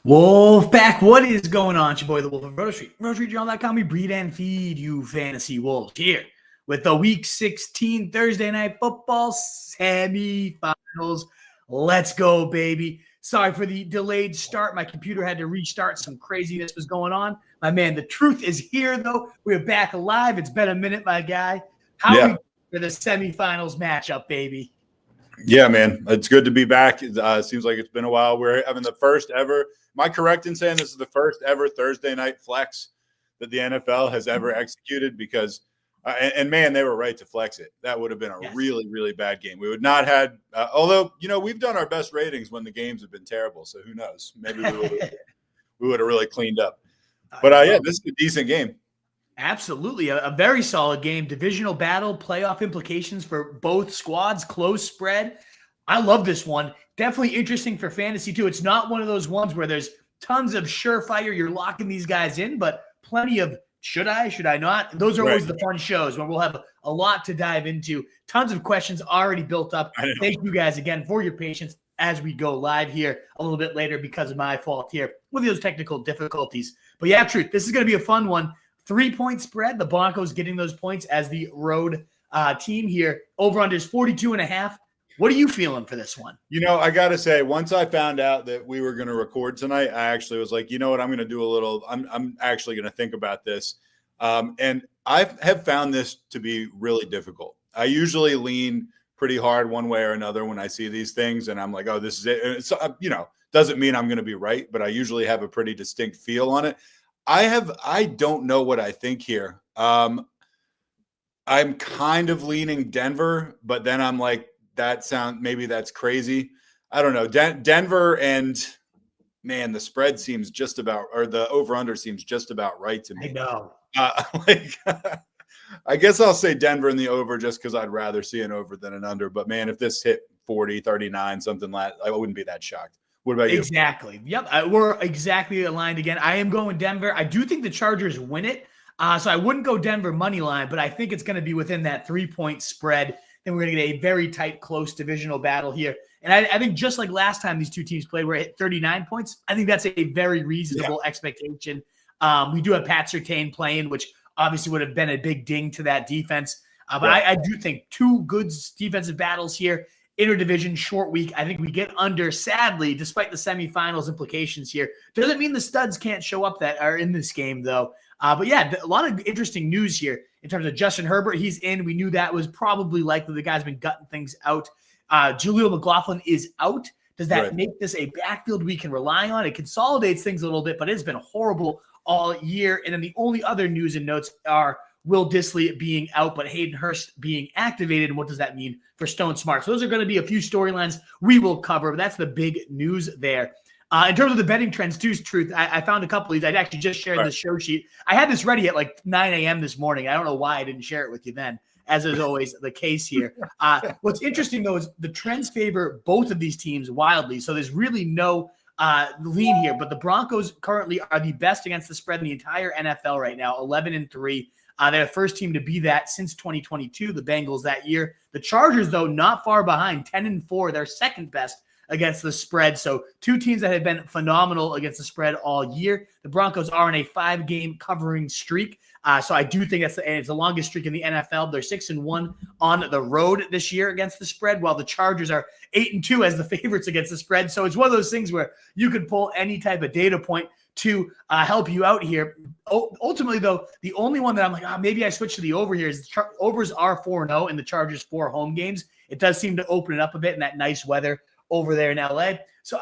Wolfpack, what is going on? It's your boy, the Wolf of Roto Street. RotoStreetJournal.com. We breed and feed you fantasy wolves here with the Week 16 Thursday Night Football Semifinals. Let's go, baby. Sorry for the delayed start. My computer had to restart. Some craziness was going on. My man, the truth is here, though. We're back alive. It's been a minute, my guy. How are we for the semifinals matchup, baby? Yeah, man. It's good to be back. Seems like it's been a while. We're having the first ever. Am I correct in saying this is the first ever Thursday night flex that the NFL has ever executed? Because, and man, they were right to flex it. That would have been a really, really bad game. We would not had, although, we've done our best ratings when the games have been terrible. So who knows? Maybe we would have really cleaned up. But yeah, this is a decent game. Absolutely. A very solid game. Divisional battle, playoff implications for both squads, close spread. I love this one. Definitely interesting for fantasy, too. It's not one of those ones where there's tons of surefire. You're locking these guys in, but plenty of should I not? Those are always the fun shows where we'll have a lot to dive into. Tons of questions already built up. Thank you guys again for your patience as we go live here a little bit later because of my fault here with those technical difficulties. But yeah, truth, this is going to be a fun one. 3-point spread. The Broncos getting those points as the road team here. Over-under is 42.5. What are you feeling for this one? I got to say, once I found out that we were going to record tonight, I actually was like, you know what, I'm going to do a little – I'm actually going to think about this. And I have found this to be really difficult. I usually lean pretty hard one way or another when I see these things, and I'm like, oh, this is it. It's, doesn't mean I'm going to be right, but I usually have a pretty distinct feel on it. I don't know what I think here. I'm kind of leaning Denver, but then I'm like, maybe that's crazy. I don't know. Denver and man, the spread seems just about, or the over-under seems just about right to me. I know. I guess I'll say Denver in the over just because I'd rather see an over than an under. But man, if this hit 40, 39, something like that, I wouldn't be that shocked. What about you? Exactly. Yep. We're exactly aligned again. I am going Denver. I do think the Chargers win it. So I wouldn't go Denver money line, but I think it's going to be within that 3-point spread. And we're going to get a very tight, close divisional battle here. And I think just like last time these two teams played where it hit 39 points, I think that's a very reasonable expectation. We do have Pat Surtain playing, which obviously would have been a big ding to that defense. But I do think two good defensive battles here. Interdivision, short week. I think we get under, sadly, despite the semifinals implications here. Doesn't mean the studs can't show up that are in this game, though. But yeah, a lot of interesting news here in terms of Justin Herbert. He's in. We knew that was probably likely. The guy's been gutting things out. Jaleel McLaughlin is out. Does that make this a backfield we can rely on? It consolidates things a little bit, but it's been horrible all year. And then the only other news and notes are Will Dissly being out, but Hayden Hurst being activated. And what does that mean for Stone Smartt? So those are going to be a few storylines we will cover, but that's the big news there. In terms of the betting trends, too, Truth, I found a couple of these. I actually just shared the show sheet. I had this ready at like 9 a.m. this morning. I don't know why I didn't share it with you then, as is always the case here. What's interesting, though, is the trends favor both of these teams wildly. So there's really no lean here. But the Broncos currently are the best against the spread in the entire NFL right now, 11-3. They're the first team to be that since 2022, the Bengals that year. The Chargers, though, not far behind, 10-4. They're second best against the spread. So two teams that have been phenomenal against the spread all year. The Broncos are in a 5-game covering streak. So I do think it's the longest streak in the NFL. They're 6-1 on the road this year against the spread, while the Chargers are 8-2 as the favorites against the spread. So it's one of those things where you could pull any type of data point to help you out here. Ultimately, though, the only one that I'm like, maybe I switch to the over here is overs are 4-0 in the Chargers' 4 home games. It does seem to open it up a bit in that nice weather over there in LA. So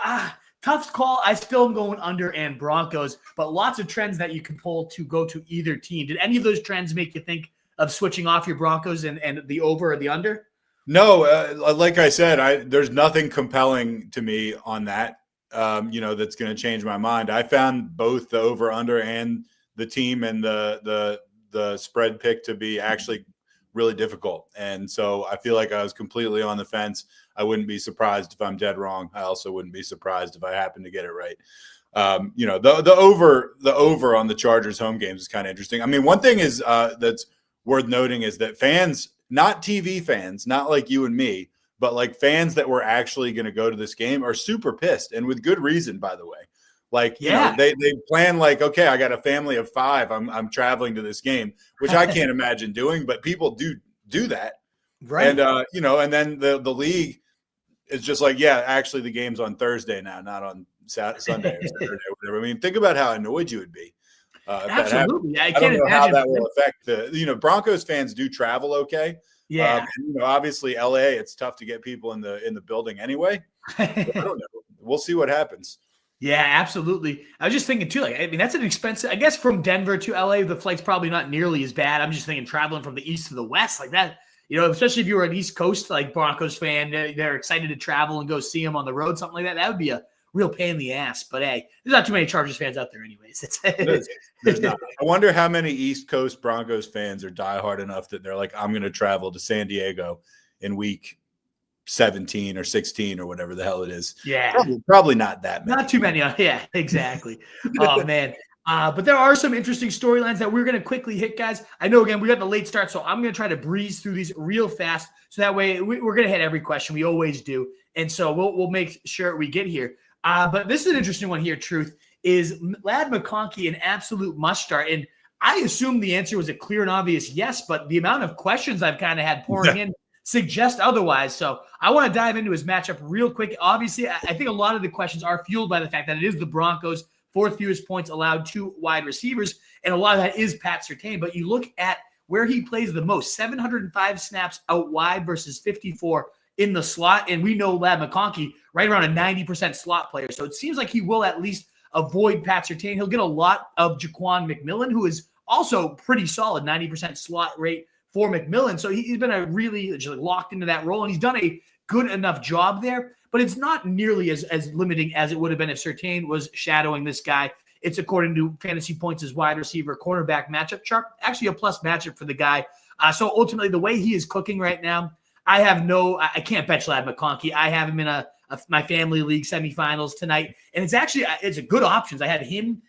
tough call. I still am going under and Broncos, but lots of trends that you can pull to go to either team. Did any of those trends make you think of switching off your Broncos and the over or the under? No, like I said, there's nothing compelling to me on that. That's going to change my mind. I found both the over under and the team and the spread pick to be actually really difficult. And so I feel like I was completely on the fence. I wouldn't be surprised if I'm dead wrong. I also wouldn't be surprised if I happen to get it right. The over on the Chargers home games is kind of interesting. I mean, one thing is that's worth noting is that fans, not TV fans, not like you and me, but like fans that were actually going to go to this game are super pissed, and with good reason, by the way. Like, Yeah. they plan like, okay, I got a family of 5. I'm traveling to this game, which I can't imagine doing, but people do that. Right. And, and then the league is just like, yeah, actually the game's on Thursday now, not on Sunday or Saturday or whatever. I mean, think about how annoyed you would be. If Absolutely. that happened. I I don't can't know how imagine. that will affect Broncos fans do travel okay. Yeah. Obviously LA, it's tough to get people in the building anyway. I don't know. We'll see what happens. Yeah, absolutely. I was just thinking too, like, I mean, that's an expensive, I guess from Denver to LA, the flight's probably not nearly as bad. I'm just thinking traveling from the East to the West like that, especially if you were an East Coast, like Broncos fan, they're excited to travel and go see them on the road, something like that. That would be a real pain in the ass. But hey, there's not too many Chargers fans out there anyways. There's not. I wonder how many East Coast Broncos fans are diehard enough that they're like, I'm going to travel to San Diego in week 17 or 16 or whatever the hell it is. Yeah. Probably not that many. Not too many. Yeah, exactly. Oh, man. But there are some interesting storylines that we're going to quickly hit, guys. I know, again, we got the late start, so I'm going to try to breeze through these real fast. So that way we're going to hit every question. We always do. And so we'll make sure we get here. But this is an interesting one here, Truth, is Ladd McConkey an absolute must start? And I assume the answer was a clear and obvious yes, but the amount of questions I've kind of had pouring in suggest otherwise. So I want to dive into his matchup real quick. Obviously, I think a lot of the questions are fueled by the fact that it is the Broncos, 4th fewest points allowed to wide receivers, and a lot of that is Pat Surtain. But you look at where he plays the most, 705 snaps out wide versus 54 in the slot, and we know Ladd McConkey right around a 90% slot player. So it seems like he will at least avoid Pat Surtain. He'll get a lot of Jaquan McMillan, who is also pretty solid, 90% slot rate for McMillan. So he's been a really just locked into that role, and he's done a good enough job there, but it's not nearly as limiting as it would have been if Surtain was shadowing this guy. It's according to Fantasy Points' wide receiver cornerback matchup chart, actually a plus matchup for the guy. So ultimately, the way he is cooking right now, I can't bench Ladd McConkey. I have him in my family league semifinals tonight, and it's a good options. I had him,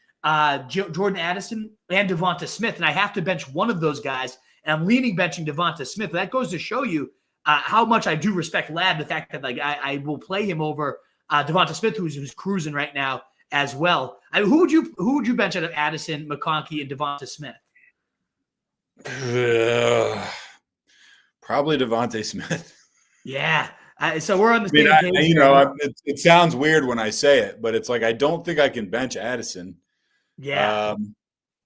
Jordan Addison, and Devonta Smith, and I have to bench one of those guys. And I'm leaning benching Devonta Smith. That goes to show you how much I do respect Ladd. The fact that I will play him over Devonta Smith, who's cruising right now as well. Who would you bench out of Addison, McConkey, and Devonta Smith? Probably Devonta Smith. Yeah. So we're on the same page. It sounds weird when I say it, but it's like I don't think I can bench Addison. Yeah.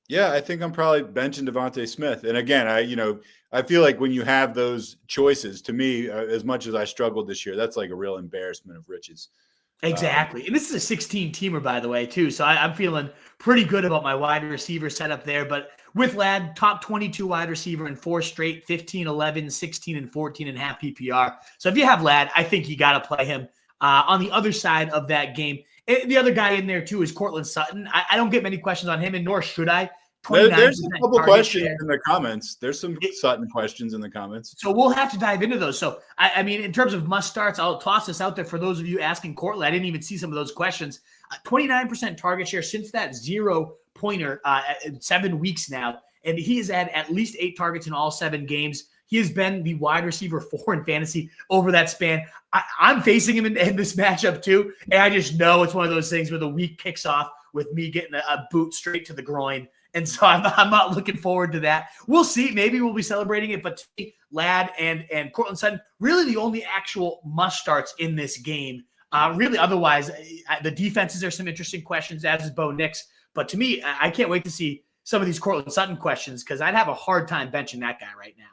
Yeah, I think I'm probably benching Devonta Smith. And again, I feel like when you have those choices, to me, as much as I struggled this year, that's like a real embarrassment of riches. Exactly. And this is a 16-teamer, by the way, too. So I'm feeling pretty good about my wide receiver setup there. But with Ladd, top 22 wide receiver in 4 straight, 15, 11, 16, and 14 in half PPR. So if you have Ladd, I think you got to play him. On the other side of that game, the other guy in there, too, is Courtland Sutton. I don't get many questions on him, and nor should I. There's a couple questions in the comments. There's some Sutton questions in the comments. So we'll have to dive into those. So, I mean, in terms of must starts, I'll toss this out there for those of you asking Courtland. I didn't even see some of those questions. 29% target share since that 0-pointer 7 weeks now. And he has had at least 8 targets in all 7 games. He has been the wide receiver 4 in fantasy over that span. I'm facing him in this matchup too. And I just know it's one of those things where the week kicks off with me getting a boot straight to the groin. And so I'm not looking forward to that. We'll see. Maybe we'll be celebrating it. But to me, Ladd and Courtland Sutton, really the only actual must starts in this game. Really, otherwise, the defenses are some interesting questions, as is Bo Nix. But to me, I can't wait to see some of these Courtland Sutton questions because I'd have a hard time benching that guy right now.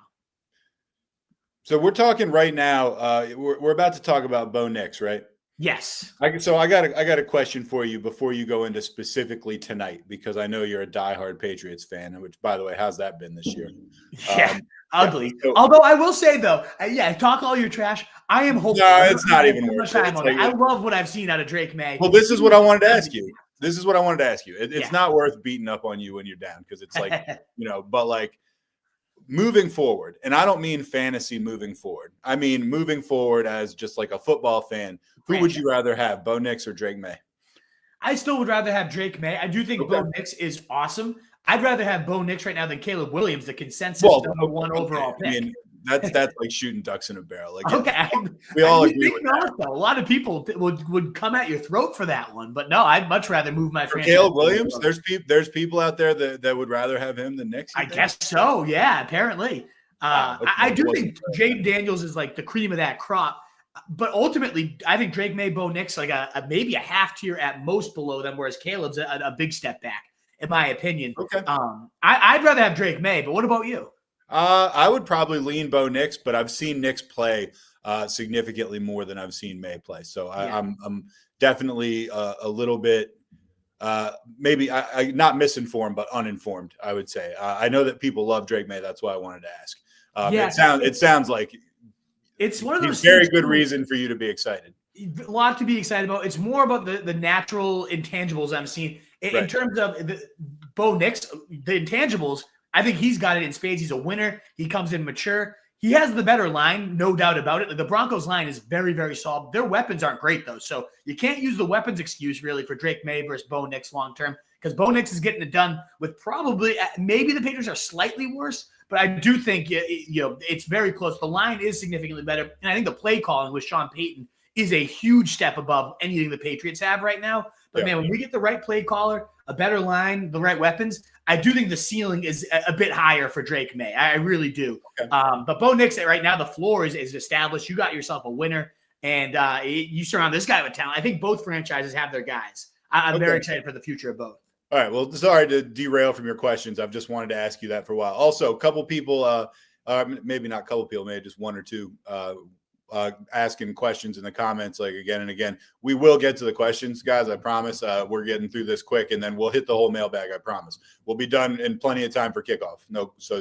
So we're talking right now. We're about to talk about Bo Nix, right? Yes. So I got a question for you before you go into specifically tonight, because I know you're a diehard Patriots fan. Which, by the way, how's that been this year? Yeah, ugly. Yeah, although I will say though, talk all your trash. I am hopeful. No, it's not even worth it. I love what I've seen out of Drake May. Well, this is what I wanted to ask you. It's not worth beating up on you when you're down, because it's like but like moving forward, and I don't mean fantasy moving forward. I mean moving forward as just like a football fan. Who would you rather have, Bo Nix or Drake May? I still would rather have Drake May. I do think Bo Nix is awesome. I'd rather have Bo Nix right now than Caleb Williams, the consensus number 1 overall pick. I mean, that's like shooting ducks in a barrel. Like, Okay, we all you agree think with not, that. though. A lot of people would come at your throat for that one, but no, I'd much rather move my For franchise. Caleb Williams, there's people out there that would rather have him than Nix. I guess so. Yeah, apparently. Wow, okay. I do think Jaden Daniels is like the cream of that crop. But ultimately, I think Drake May, Bo Nix, like maybe a half tier at most below them, whereas Caleb's a big step back, in my opinion. Okay. I'd rather have Drake May, but what about you? I would probably lean Bo Nix, but I've seen Nix play significantly more than I've seen May play. So I'm definitely a little bit maybe I not misinformed, but uninformed, I would say. I know that people love Drake May. That's why I wanted to ask. It sounds like it's one of those very good reason for you to be excited. A lot to be excited about. It's more about the natural intangibles I'm seeing in terms of Bo Nix. The intangibles, I think he's got it in spades. He's a winner. He comes in mature. He has the better line, no doubt about it. The Broncos line is very, very solid. Their weapons aren't great, though. So you can't use the weapons excuse, really, for Drake May versus Bo Nix long term, because Bo Nix is getting it done with probably – maybe the Patriots are slightly worse, but I do think it's very close. The line is significantly better, and I think the play calling with Sean Payton is a huge step above anything the Patriots have right now. But, man, when we get the right play caller, a better line, the right weapons, I do think the ceiling is a bit higher for Drake May. I really do. Okay. But Bo Nix, right now, the floor is established. You got yourself a winner, and you surround this guy with talent. I think both franchises have their guys. I'm very excited for the future of both. All right. Well, sorry to derail from your questions. I've just wanted to ask you that for a while. Also, a couple people, maybe not a couple people, maybe just one or two, asking questions in the comments, like again and again. We will get to the questions, guys. I promise. We're getting through this quick, and then we'll hit the whole mailbag. I promise. We'll be done in plenty of time for kickoff. So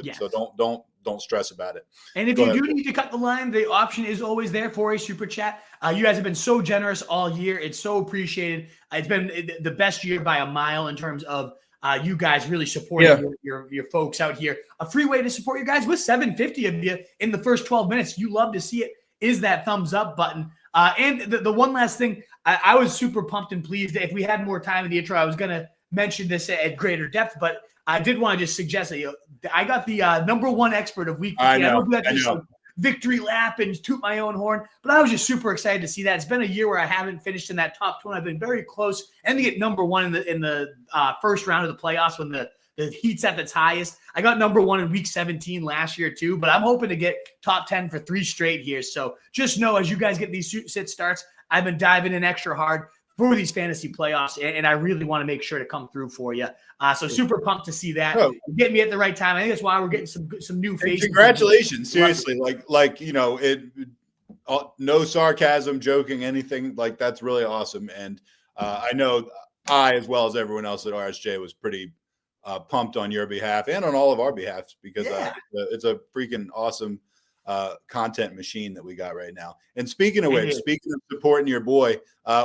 don't stress about it. And if you do need to cut the line, the option is always there for a super chat. You guys have been so generous all year. It's so appreciated. It's been the best year by a mile in terms of you guys really supporting your folks out here. A free way to support you guys with 750 of you in the first 12 minutes. You love to see it. Is that thumbs up button. And the one last thing, I was super pumped and pleased. If we had more time in the intro, I was going to mention this at greater depth, but I did want to just suggest that I got the number one expert of week 15. I don't do that just victory lap and toot my own horn, but I was just super excited to see that. It's been a year where I haven't finished in that top 20. I've been very close and to get number one in the first round of the playoffs when the heat's at its highest. I got number one in week 17 last year too, but I'm hoping to get top 10 for 3 straight here. So just know, as you guys get these sit starts, I've been diving in extra hard for these fantasy playoffs, and I really want to make sure to come through for you. So super pumped to see that. You're getting me at the right time. I think that's why we're getting some new faces. Congratulations. Seriously. Like no sarcasm, joking, anything. Like, that's really awesome. And I know I, as well as everyone else at RSJ, was pretty pumped on your behalf and on all of our behalves, because it's a freaking awesome content machine that we got right now. And speaking of which, speaking of supporting your boy,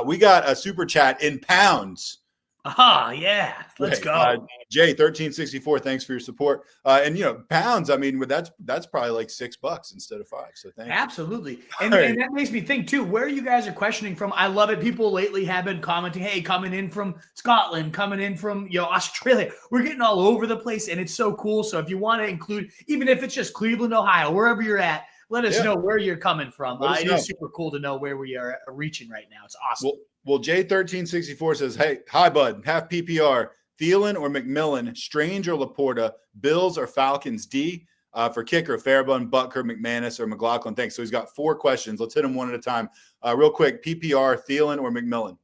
we got a super chat in pounds. Yeah. Let's go. Jay 1364, thanks for your support. And pounds, I mean, that's probably like $6 instead of $5. So thank you. Absolutely. And that makes me think too, where you guys are questioning from. I love it. People lately have been commenting, hey, coming in from Scotland, coming in from Australia. We're getting all over the place, and it's so cool. So if you want to include, even if it's just Cleveland, Ohio, wherever you're at, let us know where you're coming from. It is super cool to know where we are reaching right now. It's awesome. Well, J1364 says, hey, hi, bud. Half PPR. Thielen or McMillan, Strange or Laporta, Bills or Falcons D, for kicker, Fairbun, Butker, McManus, or McLaughlin. Thanks. So he's got 4 questions. Let's hit them one at a time. Real quick, PPR, Thielen or McMillan?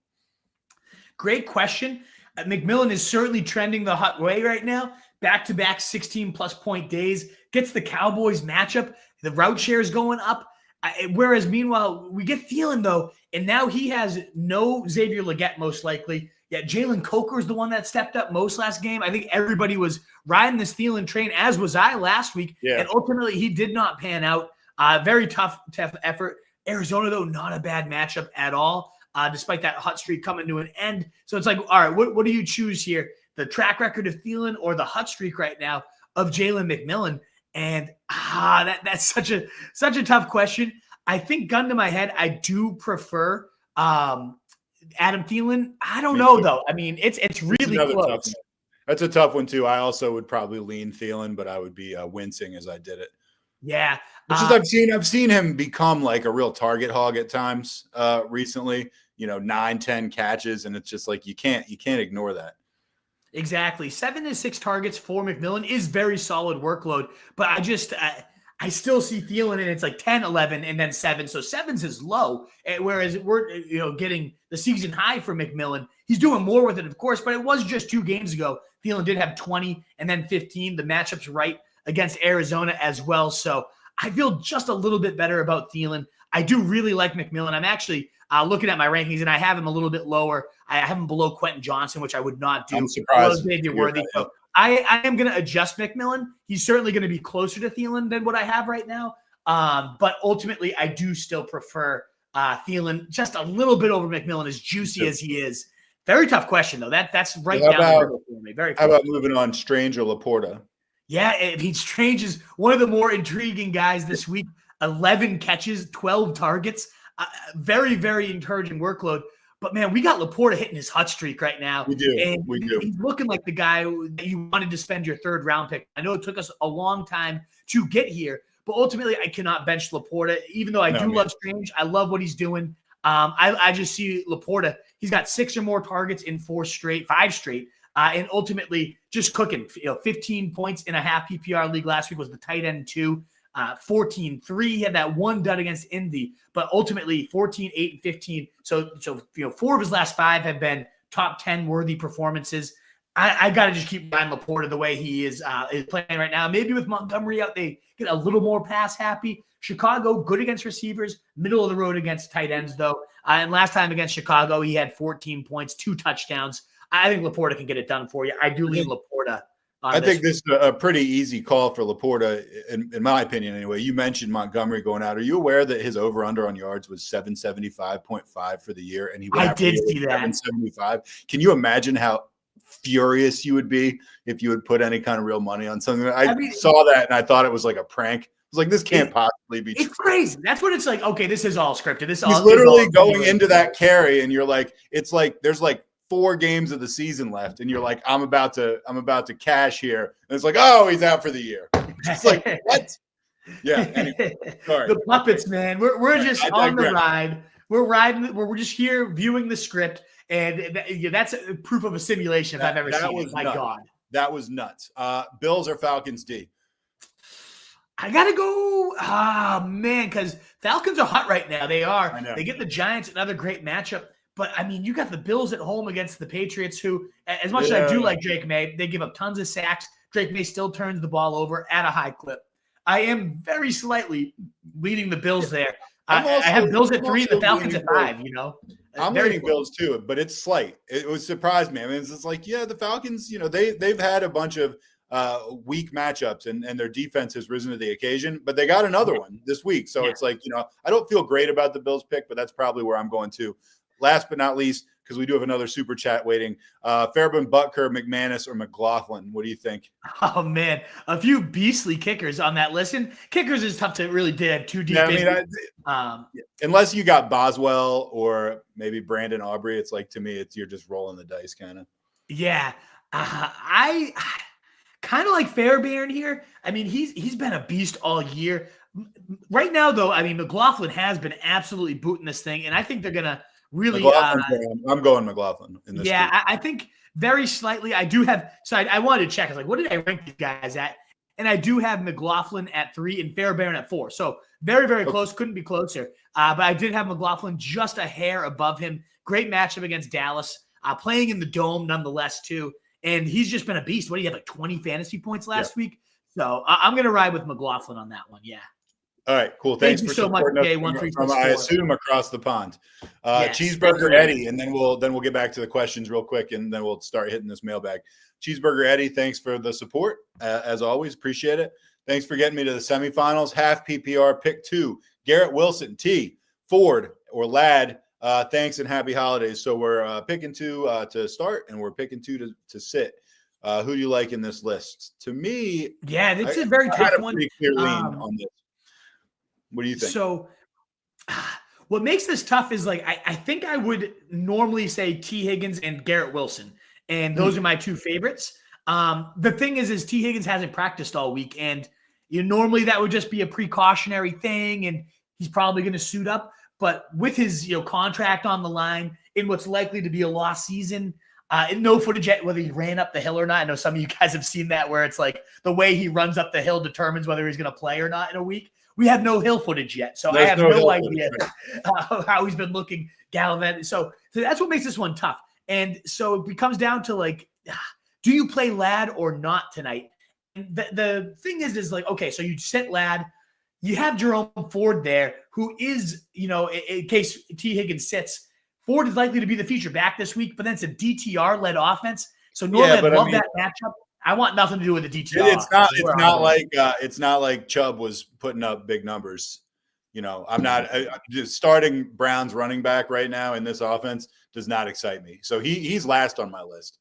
Great question. McMillan is certainly trending the hot way right now. Back-to-back 16-plus point days. Gets the Cowboys matchup. The route share is going up. Whereas, meanwhile, we get Thielen, though, and now he has no Xavier Legette, most likely. Yeah, Jalen Coker is the one that stepped up most last game. I think everybody was riding this Thielen train, as was I last week. Yeah. And ultimately, he did not pan out. Very tough effort. Arizona, though, not a bad matchup at all, despite that hot streak coming to an end. So it's like, all right, what do you choose here? The track record of Thielen or the hot streak right now of Jalen McMillan? And that's such a tough question. I think, gun to my head, I do prefer Adam Thielen. I don't know, though. I mean, it's really close. That's a tough one, too. I also would probably lean Thielen, but I would be wincing as I did it. Yeah. Which is I've seen him become like a real target hog at times recently. 9-10 catches, and it's just like you can't ignore that. Exactly. 7 to 6 targets for McMillan is very solid workload, but I still see Thielen and it's like 10, 11, and then 7. So 7's is low, whereas we're getting the season high for McMillan. He's doing more with it, of course, but it was just 2 games ago. Thielen did have 20 and then 15. The matchup's right against Arizona as well. So I feel just a little bit better about Thielen. I do really like McMillan. I'm actually looking at my rankings, and I have him a little bit lower. I have him below Quentin Johnson, which I would not do. I'm surprised. Worthy. So I am going to adjust McMillan. He's certainly going to be closer to Thielen than what I have right now. But ultimately, I do still prefer Thielen just a little bit over McMillan, as juicy as he is. Very tough question, though. That's right down the middle for me. How about moving on, Strange or Laporta? Yeah, Strange is one of the more intriguing guys this week. 11 catches, 12 targets. Very, very encouraging workload. But, man, we got Laporta hitting his hot streak right now. We do. And we do. He's looking like the guy that you wanted to spend your 3rd round pick. I know it took us a long time to get here, but ultimately I cannot bench Laporta. Even though I do love Strange, I love what he's doing. I just see Laporta. He's got 6 or more targets in 5 straight. And ultimately just cooking. 15 points in a half PPR league last week was the tight end 2. 14-3. He had that 1 dud against Indy, but ultimately 14, 8, and 15. So 4 of his last 5 have been top 10 worthy performances. I got to just keep Ryan Laporta the way he is playing right now. Maybe with Montgomery out, they get a little more pass happy. Chicago, good against receivers, middle of the road against tight ends, though. And last time against Chicago, he had 14 points, 2 touchdowns. I think Laporta can get it done for you. I do lean Laporta. I think this is a pretty easy call for Laporta, in my opinion, anyway. You mentioned Montgomery going out. Are you aware that his over-under on yards was 775.5 for the year? And I did see that. 775. Can you imagine how furious you would be if you would put any kind of real money on something? I saw that, and I thought it was like a prank. I was like, this can't possibly be true. It's crazy. That's what it's like. Okay, this is all scripted. He's literally going into that carry, and you're like, it's like there's like 4 games of the season left, and you're like, I'm about to cash here, and it's like, oh, he's out for the year. It's like, what? Yeah. Anyway, sorry. The puppets, man. We're just on the ride. We're riding. We're just here viewing the script, and that's a proof of a simulation if I've ever seen it. My God, that was nuts. Bills or Falcons, D? I gotta go. Man, because Falcons are hot right now. They are. I know. They get the Giants, another great matchup. But, I mean, you got the Bills at home against the Patriots, who, as much as I do like Drake May, they give up tons of sacks. Drake May still turns the ball over at a high clip. I am very slightly leading the Bills there. I have Bills at 3 and the Falcons at 5, I'm leading Bills too, but it's slight. It would surprise me. I mean, it's just like, the Falcons, they've had a bunch of weak matchups and their defense has risen to the occasion, but they got another one this week. So it's like, I don't feel great about the Bills pick, but that's probably where I'm going to. Last but not least, because we do have another super chat waiting, Fairbairn, Butker, McManus, or McLaughlin. What do you think? Oh, man. A few beastly kickers on that list. And kickers is tough to really dig too deep. Yeah, unless you got Boswell or maybe Brandon Aubrey, it's like, to me, you're just rolling the dice kind of. Yeah. I kind of like Fairbairn here. I mean, he's been a beast all year. Right now, though, I mean, McLaughlin has been absolutely booting this thing, and I think they're going to really I'm going McLaughlin in this. Yeah, I think very slightly. I do have – so I wanted to check. I was like, what did I rank these guys at? And I do have McLaughlin at 3 and Fairbairn at 4. So very, very close. Couldn't be closer. But I did have McLaughlin just a hair above him. Great matchup against Dallas. Playing in the Dome nonetheless, too. And he's just been a beast. What do you have, like 20 fantasy points last week? So I'm going to ride with McLaughlin on that one. Yeah. All right, cool. Thanks Thank for you so much, from I assume across the pond. Cheeseburger Eddie, and then we'll get back to the questions real quick, and then we'll start hitting this mailbag. Cheeseburger Eddie, thanks for the support as always. Appreciate it. Thanks for getting me to the semifinals. Half PPR pick 2. Garrett Wilson, T. Ford or Ladd. Thanks and happy holidays. So we're picking 2 to start, and we're picking 2 to sit. Who do you like in this list? To me, it's a very tough one. Pretty clear lean on this. What do you think? So what makes this tough is like I think I would normally say T. Higgins and Garrett Wilson. And those are my 2 favorites. The thing is T. Higgins hasn't practiced all week. And Normally that would just be a precautionary thing, and he's probably going to suit up. But with his contract on the line in what's likely to be a lost season, no footage yet whether he ran up the hill or not. I know some of you guys have seen that where it's like the way he runs up the hill determines whether he's going to play or not in a week. We have no hill footage yet, so I have no idea how he's been looking gallivanting. So that's what makes this one tough. And so it comes down to like, do you play Ladd or not tonight? And the thing is like, okay, so you sit Ladd. You have Jerome Ford there, who is, in case T. Higgins sits, Ford is likely to be the feature back this week, but then it's a DTR-led offense. So normally I love that matchup. I want nothing to do with the DTR. It's not like Chubb was putting up big numbers. I'm not just starting Brown's running back right now in this offense does not excite me. So he's last on my list.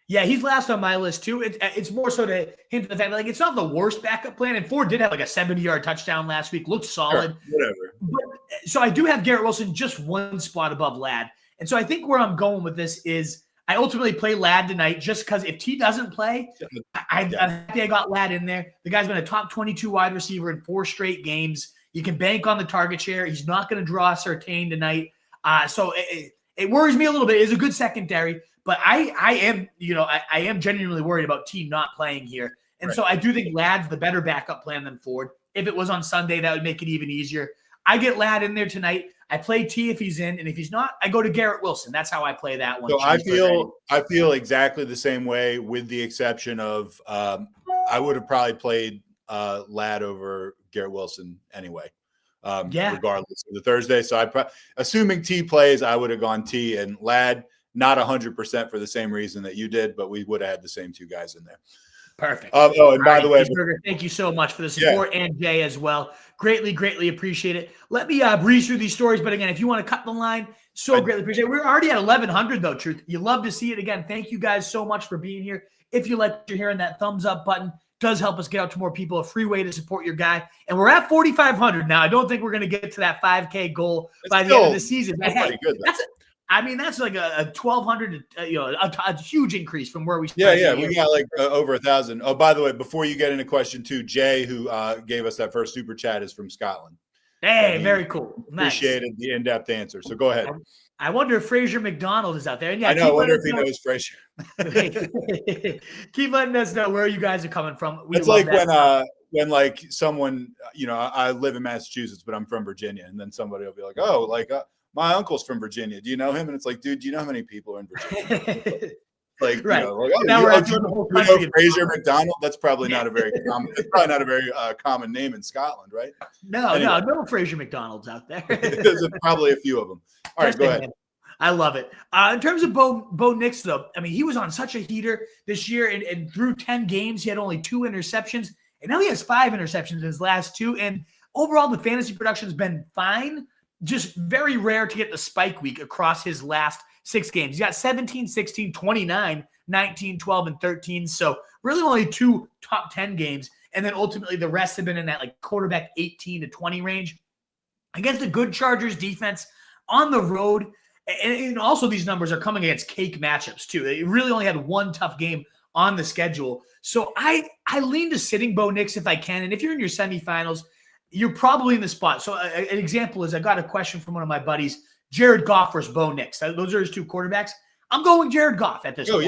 Yeah, he's last on my list too. It's more so to hint at the fact that it's not the worst backup plan. And Ford did have like a 70-yard touchdown last week. Looked solid. Sure, whatever. But, so I do have Garrett Wilson just one spot above Ladd. And so I think where I'm going with this is I ultimately play Ladd tonight just because if T doesn't play, I think I got Ladd in there. The guy's been a top 22 wide receiver in 4 straight games. You can bank on the target share. He's not going to draw Surtain tonight. So it worries me a little bit. It's a good secondary, but I am genuinely worried about T not playing here. And so I do think Ladd's the better backup plan than Ford. If it was on Sunday, that would make it even easier. I get Ladd in there tonight. I play T if he's in, and if he's not, I go to Garrett Wilson. That's how I play that one. So I feel exactly the same way, with the exception of I would have probably played Ladd over Garrett Wilson anyway. Regardless of the Thursday. So assuming T plays, I would have gone T and Ladd, not 100% for the same reason that you did, but we would have had the same 2 guys in there. Perfect. And by the way, thank you so much for the support, and Jay as well. Greatly appreciate it. Let me breeze through these stories. But again, if you want to cut the line, greatly appreciate it. We're already at 1,100 though, Truth. You love to see it again. Thank you guys so much for being here. If you like what you're hearing, that thumbs up button does help us get out to more people, a free way to support your guy. And we're at 4,500 now. I don't think we're going to get to that 5K goal by the end of the season. But hey, that's like a 1,200, a huge increase from where we started. Yeah, we got like over 1,000. Oh, by the way, before you get into question 2, Jay, who gave us that first super chat, is from Scotland. Hey, very cool. Appreciated the in-depth answer. So go ahead. I wonder if Fraser McDonald is out there. And I know. I wonder if he knows Fraser. Keep letting us know where you guys are coming from. It's like when like someone, I live in Massachusetts, but I'm from Virginia, and then somebody will be like, "Oh, like my uncle's from Virginia. Do you know him?" And it's like, dude, do you know how many people are in Virginia? Like, right. Now we're Fraser McDonald. That's probably not a very common. It's probably not a very common name in Scotland, right? No Fraser McDonald's out there. There's probably a few of them. All right, go ahead. I love it. In terms of Bo Nix, though, I mean, he was on such a heater this year, and through 10 games, he had only 2 interceptions, and now he has 5 interceptions in his last 2. And overall, the fantasy production has been fine. Just very rare to get the spike week across his last 6 games. He's got 17, 16, 29, 19, 12, and 13. So really only 2 top 10 games. And then ultimately the rest have been in that like quarterback 18 to 20 range against a good Chargers defense on the road. And also these numbers are coming against cake matchups too. They really only had 1 tough game on the schedule. So I lean to sitting Bo Nix if I can. And if you're in your semifinals, you're probably in the spot. So an example is I got a question from one of my buddies, Jared Goff versus Bo Nix. Those are his 2 quarterbacks. I'm going Jared Goff at this point.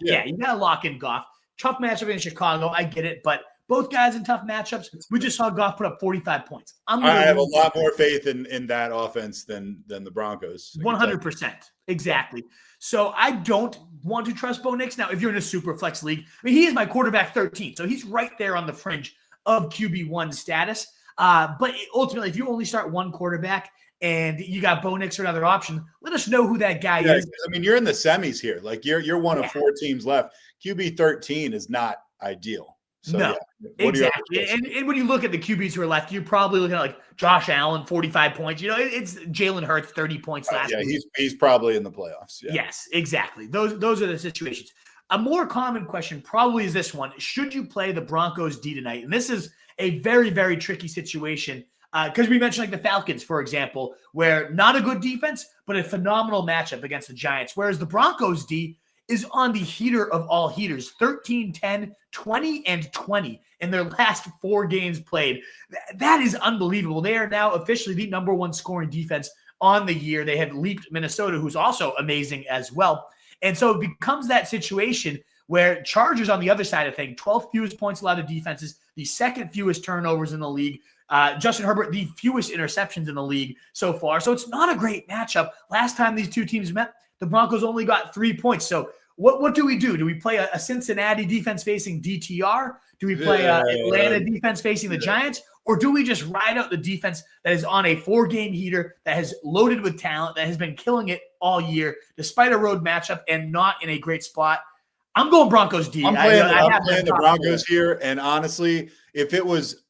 Yeah, you got to lock in Goff. Tough matchup in Chicago. I get it. But both guys in tough matchups. We just saw Goff put up 45 points. I have a lot more faith in that offense than the Broncos. 100%. Exactly. So I don't want to trust Bo Nix. Now, if you're in a super flex league, I mean, he is my quarterback 13. So he's right there on the fringe of QB1 status. But ultimately, if you only start 1 quarterback and you got Bo Nix or another option, let us know who that guy is. I mean, you're in the semis here. Like you're one of 4 teams left. QB 13 is not ideal. So, no, exactly. And when you look at the QBs who are left, you're probably looking at like Josh Allen, 45 points. It's Jalen Hurts, 30 points last week. He's probably in the playoffs. Yeah. Yes, exactly. Those are the situations. A more common question probably is this one. Should you play the Broncos D tonight? And this is a very, very tricky situation because we mentioned like the Falcons, for example, where not a good defense, but a phenomenal matchup against the Giants. Whereas the Broncos D is on the heater of all heaters, 13, 10, 20, and 20 in their last 4 games played. That is unbelievable. They are now officially the number 1 scoring defense on the year. They have leaped Minnesota, who's also amazing as well. And so it becomes that situation where Chargers on the other side of things, 12th fewest points allowed to defenses, the 2nd fewest turnovers in the league. Justin Herbert, the fewest interceptions in the league so far. So it's not a great matchup. Last time these two teams met, the Broncos only got 3 points. So what do we do? Do we play a Cincinnati defense facing DTR? Do we play Atlanta defense facing the Giants? Or do we just ride out the defense that is on a 4-game heater, that has loaded with talent, that has been killing it all year, despite a road matchup and not in a great spot? I'm going Broncos D. I'm playing the Broncos here. And honestly, if it was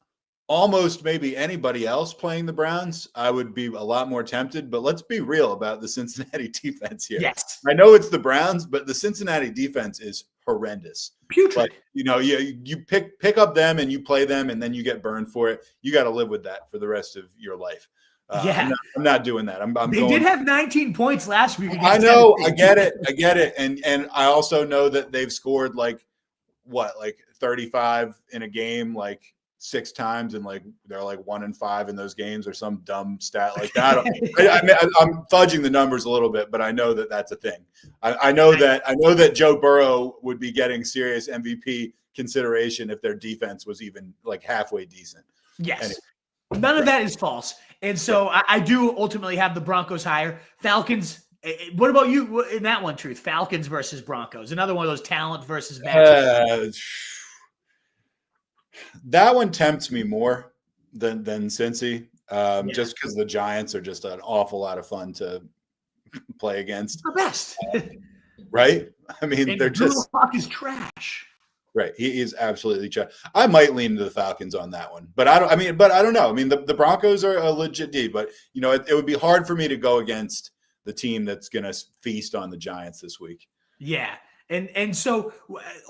almost maybe anybody else playing the Browns, I would be a lot more tempted. But let's be real about the Cincinnati defense here. Yes. I know it's the Browns, but the Cincinnati defense is horrendous. Putrid. But, you pick up them and you play them, and then you get burned for it. You got to live with that for the rest of your life. I'm not doing that. They did have 19 points last week. I know. I get it. And I also know that they've scored like 35 in a game, like 6 times, and like they're like 1-5 in those games, or some dumb stat like that. I'm fudging the numbers a little bit, but I know that that's a thing. I know that Joe Burrow would be getting serious MVP consideration if their defense was even like halfway decent. Yes. Anyway. None of that is false. And so I do ultimately have the Broncos higher. Falcons, what about you in that one, Truth? Falcons versus Broncos. Another one of those talent versus matchups. That one tempts me more than Cincy, just because the Giants are just an awful lot of fun to play against. The best. Right? I mean, and they're Drew just – Lock is trash. Right. He is absolutely trash. I might lean to the Falcons on that one. But I don't know. I mean, the Broncos are a legit D, but it would be hard for me to go against the team that's going to feast on the Giants this week. Yeah. And so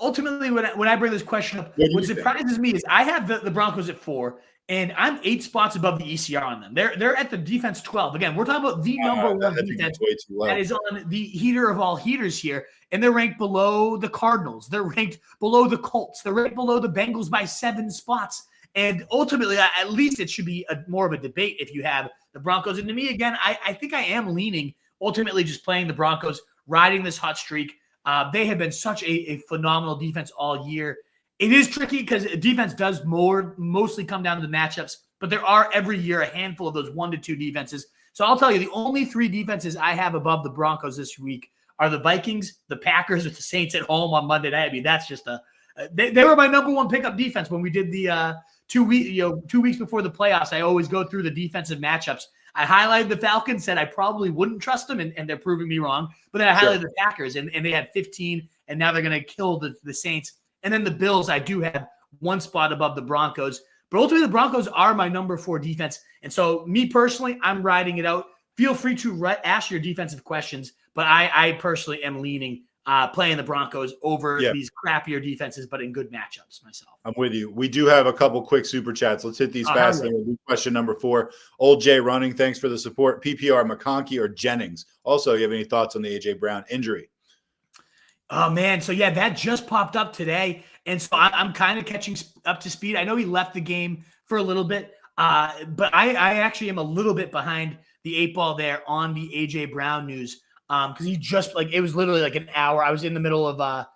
ultimately when I bring this question up, what surprises me is I have the Broncos at 4, and I'm 8 spots above the ECR on them. They're at the defense 12. Again, we're talking about the number 1 defense that is on the heater of all heaters here. And they're ranked below the Cardinals. They're ranked below the Colts. They're ranked below the Bengals by 7 spots. And ultimately, at least it should be more of a debate if you have the Broncos. And to me, again, I think I am leaning ultimately just playing the Broncos, riding this hot streak. They have been such a phenomenal defense all year. It is tricky because defense does mostly come down to the matchups, but there are every year a handful of those 1 to 2 defenses. So I'll tell you, the only 3 defenses I have above the Broncos this week are the Vikings, the Packers, with the Saints at home on Monday night. I mean, that's just they were my number 1 pickup defense when we did the 2 weeks before the playoffs. I always go through the defensive matchups. I highlighted the Falcons, said I probably wouldn't trust them, and they're proving me wrong. But then I highlighted the Packers, and they had 15, and now they're going to kill the Saints. And then the Bills, I do have 1 spot above the Broncos. But ultimately, the Broncos are my number 4 defense. And so me personally, I'm riding it out. Feel free to ask your defensive questions, but I personally am leaning playing the Broncos over these crappier defenses, but in good matchups myself. I'm with you. We do have a couple quick super chats. Let's hit these fast. Then we'll do question number 4. Old Jay running. Thanks for the support. PPR, McConkey or Jennings? Also, you have any thoughts on the A.J. Brown injury? Oh, man. So, yeah, that just popped up today. And so I'm kind of catching up to speed. I know he left the game for a little bit, but I actually am a little bit behind the 8 ball there on the A.J. Brown news. Because he just it was literally like an hour. I was in the middle of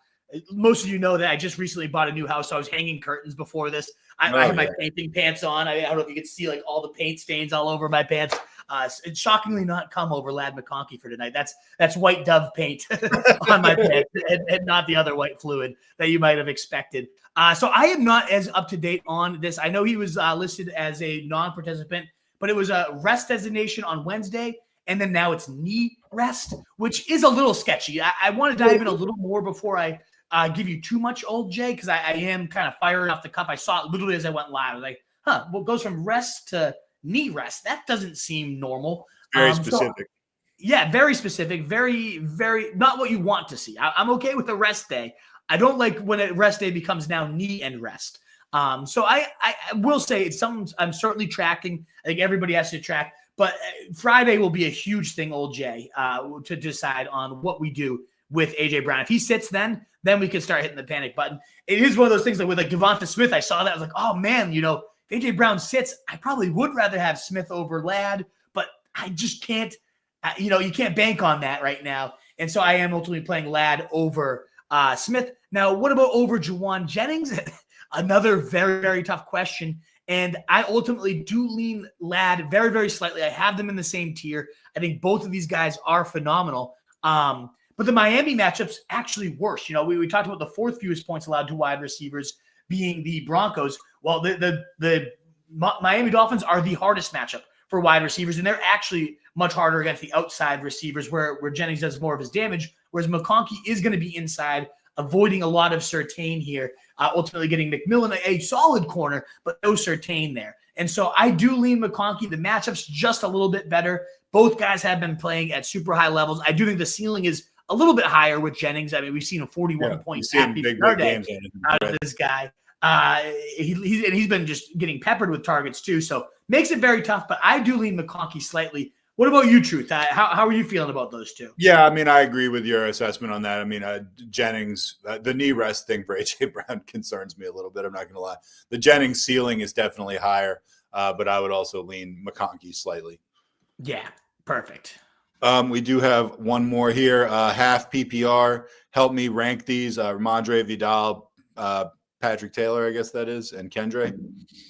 most of you know that I just recently bought a new house, so I was hanging curtains before this. I had my painting pants on. I don't know if you could see like all the paint stains all over my pants. It's shockingly not come over Ladd McConkey for tonight. That's white Dove paint on my pants and not the other white fluid that you might have expected. So I am not as up to date on this. I know he was listed as a non-participant, but it was a rest designation on Wednesday. And then now it's knee rest, which is a little sketchy. I want to dive in a little more before I give you too much, Old Jay, because I am kind of firing off the cuff. I saw it literally as I went live. I was like, well, it goes from rest to knee rest. That doesn't seem normal. Very specific. Very specific. Very, very not what you want to see. I'm okay with a rest day. I don't like when a rest day becomes now knee and rest. So I will say it's something I'm certainly tracking. I think everybody has to track. But Friday will be a huge thing, Old Jay, to decide on what we do with A.J. Brown. If he sits then we can start hitting the panic button. It is one of those things like with like Devonta Smith. I saw that. I was like, oh, man, if A.J. Brown sits, I probably would rather have Smith over Ladd, but I just can't, you can't bank on that right now. And so I am ultimately playing Ladd over Smith. Now, what about over Juwan Jennings? Another very, very tough question. And I ultimately do lean Ladd very, very slightly. I have them in the same tier. I think both of these guys are phenomenal. But the Miami matchup's actually worse. We talked about the fourth fewest points allowed to wide receivers being the Broncos. Well, the Miami Dolphins are the hardest matchup for wide receivers, and they're actually much harder against the outside receivers where Jennings does more of his damage, whereas McConkey is going to be inside, avoiding a lot of Surtain here, ultimately getting McMillan a solid corner, but no Surtain there. And so I do lean McConkey. The matchup's just a little bit better. Both guys have been playing at super high levels. I do think the ceiling is a little bit higher with Jennings. I mean, we've seen a 41-point big games out of this guy. He's been just getting peppered with targets too, so makes it very tough. But I do lean McConkey slightly. What about you, Truth? How are you feeling about those two? Yeah, I mean, I agree with your assessment on that. I mean, Jennings, the knee rest thing for A.J. Brown concerns me a little bit. I'm not going to lie. The Jennings ceiling is definitely higher, but I would also lean McConkey slightly. Yeah, perfect. We do have one more here. Half PPR. Help me rank these. Ramondre, Vidal, Patrick Taylor, I guess that is, and Kendre.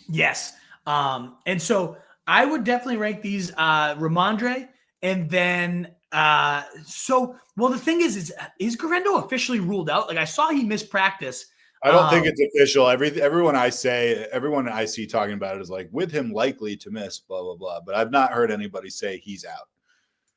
Yes. And so I would definitely rank these Ramondre, and then the thing is Guerrero officially ruled out? Like I saw he missed practice. I don't think it's official. Everyone I see talking about it is like with him likely to miss, blah blah blah. But I've not heard anybody say he's out.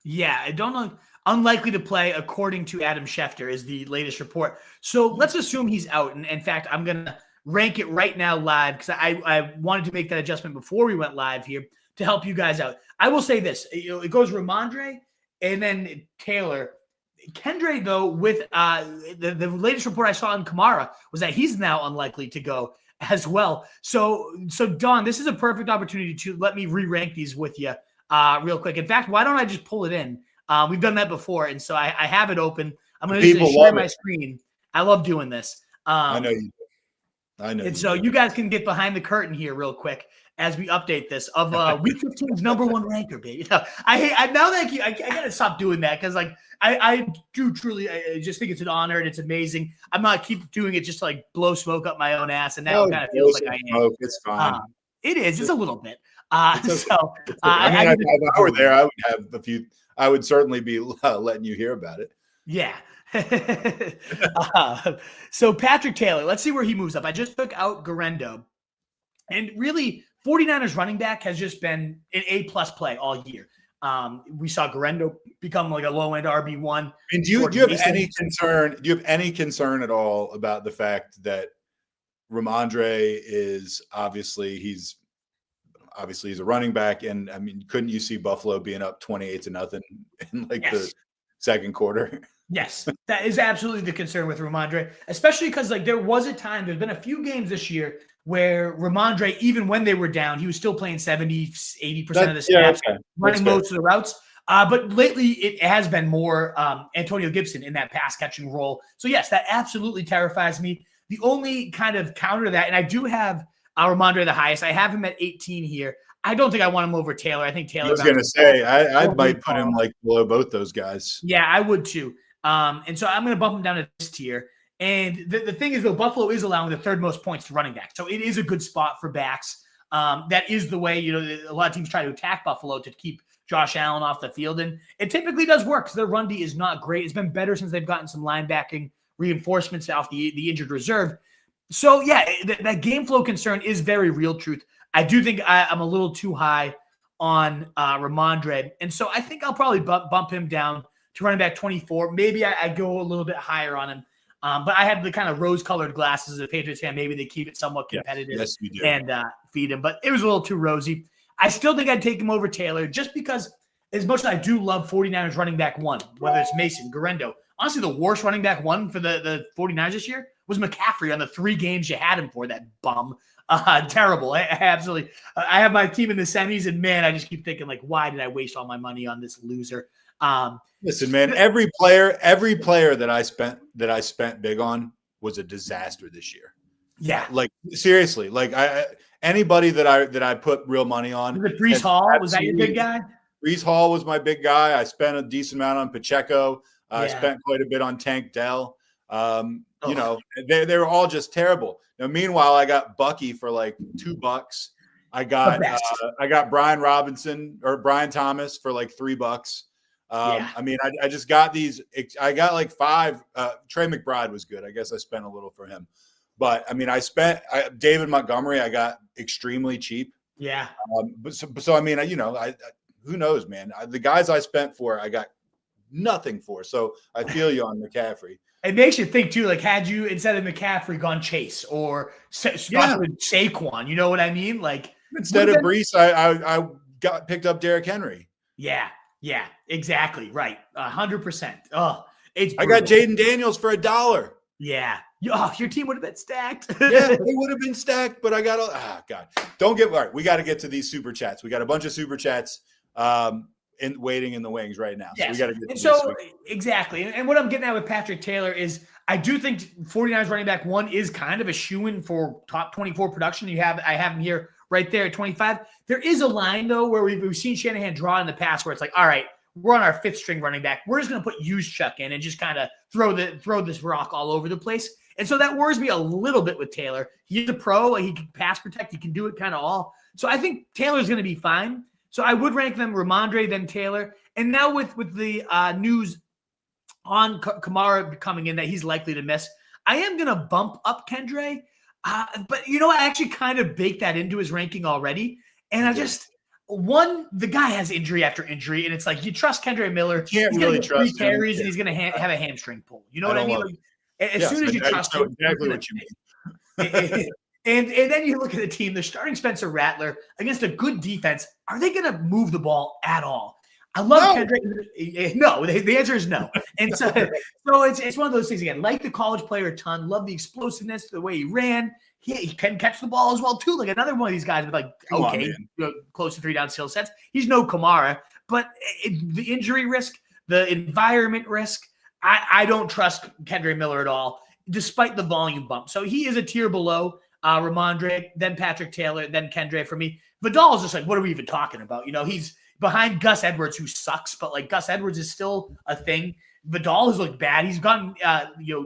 Yeah, I don't know. Unlikely to play, according to Adam Schefter, is the latest report. So let's assume he's out. And in fact, I'm going to rank it right now live because I wanted to make that adjustment before we went live here to help you guys out. I will say this. It goes Ramondre and then Taylor. Kendre, though, with the latest report I saw on Kamara was that he's now unlikely to go as well. So Don, this is a perfect opportunity to let me re-rank these with you real quick. In fact, why don't I just pull it in? We've done that before, and so I have it open. I'm going to share my screen. I love doing this. I know you do. I know. And so you guys can get behind the curtain here real quick as we update this of Week 15's number one ranker, baby. I gotta stop doing that because I do truly I just think it's an honor and it's amazing. I'm not keep doing it just to like blow smoke up my own ass, and now it kind of feels like I am. It's fine. It is. It's a little bit. If I were there, I would have a few. I would certainly be letting you hear about it. Yeah. So Patrick Taylor, let's see where he moves up. I just took out Guerrero, and really 49ers running back has just been an A+ play all year. We saw Guerrero become like a low-end RB1. And do you have any concern? Do you have any concern at all about the fact that Ramondre is he's a running back, and I mean, couldn't you see Buffalo being up 28-0 in the second quarter? Yes, that is absolutely the concern with Ramondre, especially because there was a time, there's been a few games this year where Ramondre, even when they were down, he was still playing 70-80% of the snaps, running most of the routes. But lately, it has been more Antonio Gibson in that pass-catching role. So, yes, that absolutely terrifies me. The only kind of counter to that, and I do have Ramondre the highest. I have him at 18 here. I don't think I want him over Taylor. I think Taylor. I was going to say, I might put him below both those guys. Yeah, I would too. And so I'm going to bump him down to this tier. And the thing is, though, Buffalo is allowing the third most points to running back. So it is a good spot for backs. That is the way, a lot of teams try to attack Buffalo to keep Josh Allen off the field. And it typically does work because their run D is not great. It's been better since they've gotten some linebacking reinforcements off the injured reserve. So, yeah, that game flow concern is very real, Truth. I do think I'm a little too high on Ramondre. And so I think I'll probably bump him down to running back 24. Maybe I go a little bit higher on him. But I have the kind of rose-colored glasses as a Patriots fan. Maybe they keep it somewhat competitive and feed him. But it was a little too rosy. I still think I'd take him over Taylor just because as much as I do love 49ers running back one, whether it's Mason, Guerrero, honestly, the worst running back one for the 49ers this year was McCaffrey on the 3 games you had him for, that bum. Terrible. I absolutely. I have my team in the semis, and man, I just keep thinking, why did I waste all my money on this loser? Listen, man, every player that I spent big on was a disaster this year. Yeah. Like seriously, like anybody that I put real money on. Was it Brees Hall? Was that your big guy? Brees Hall was my big guy. I spent a decent amount on Pacheco. I Yeah. spent quite a bit on Tank Dell. You know, they were all just terrible. Now, meanwhile, I got Bucky for like $2. I got Brian Robinson or Brian Thomas for like $3. I mean, I just got these. I got like 5. Trey McBride was good. I guess I spent a little for him. But, I mean, David Montgomery, I got extremely cheap. Yeah. So I mean, you know, who knows, man? The guys I spent for, I got nothing for. So I feel you on McCaffrey. It makes you think, too, like, had you, instead of McCaffrey, gone Chase or Saquon, you know what I mean? Like, instead of Brees, I picked up Derrick Henry. Yeah, exactly. Right. 100%. Oh, I got Jaden Daniels for $1. Yeah. Oh, your team would have been stacked. Yeah, they would have been stacked, but I got God. All right. We got to get to these super chats. We got a bunch of super chats waiting in the wings right now. Yes. So we got to get to exactly. And what I'm getting at with Patrick Taylor is I do think 49ers running back 1 is kind of a shoo-in for top 24 production. I have him here right there at 25. There is a line, though, where we've seen Shanahan draw in the past where it's like, all right, we're on our 5th string running back. We're just going to put Juszczyk in and just kind of throw this rock all over the place. And so that worries me a little bit with Taylor. He's a pro. He can pass protect. He can do it kind of all. So I think Taylor's going to be fine. So I would rank them Ramondre, then Taylor. And now with the news on Kamara coming in that he's likely to miss, I am going to bump up Kendre. But, you know, I actually kind of baked that into his ranking already. And I just – the guy has injury after injury, and it's like you trust Kendre Miller. Can't really trust 3 carries, and he's going to have a hamstring pull. You know what I mean? Like, as soon as you trust him, exactly what you mean. and then you look at the team. They're starting Spencer Rattler against a good defense. Are they going to move the ball at all? I love Kendrick. No, the answer is no. And so it's one of those things again. Like the college player a ton. Love the explosiveness, the way he ran. He can catch the ball as well too. Like another one of these guys with like close to 3 down skill sets. He's no Kamara, but the injury risk, the environment risk. I don't trust Kendre Miller at all, despite the volume bump. So he is a tier below Ramondre, then Patrick Taylor, then Kendre for me. Vidal is just like, what are we even talking about? You know, he's behind Gus Edwards, who sucks, but like Gus Edwards is still a thing. Vidal has looked bad. He's gotten,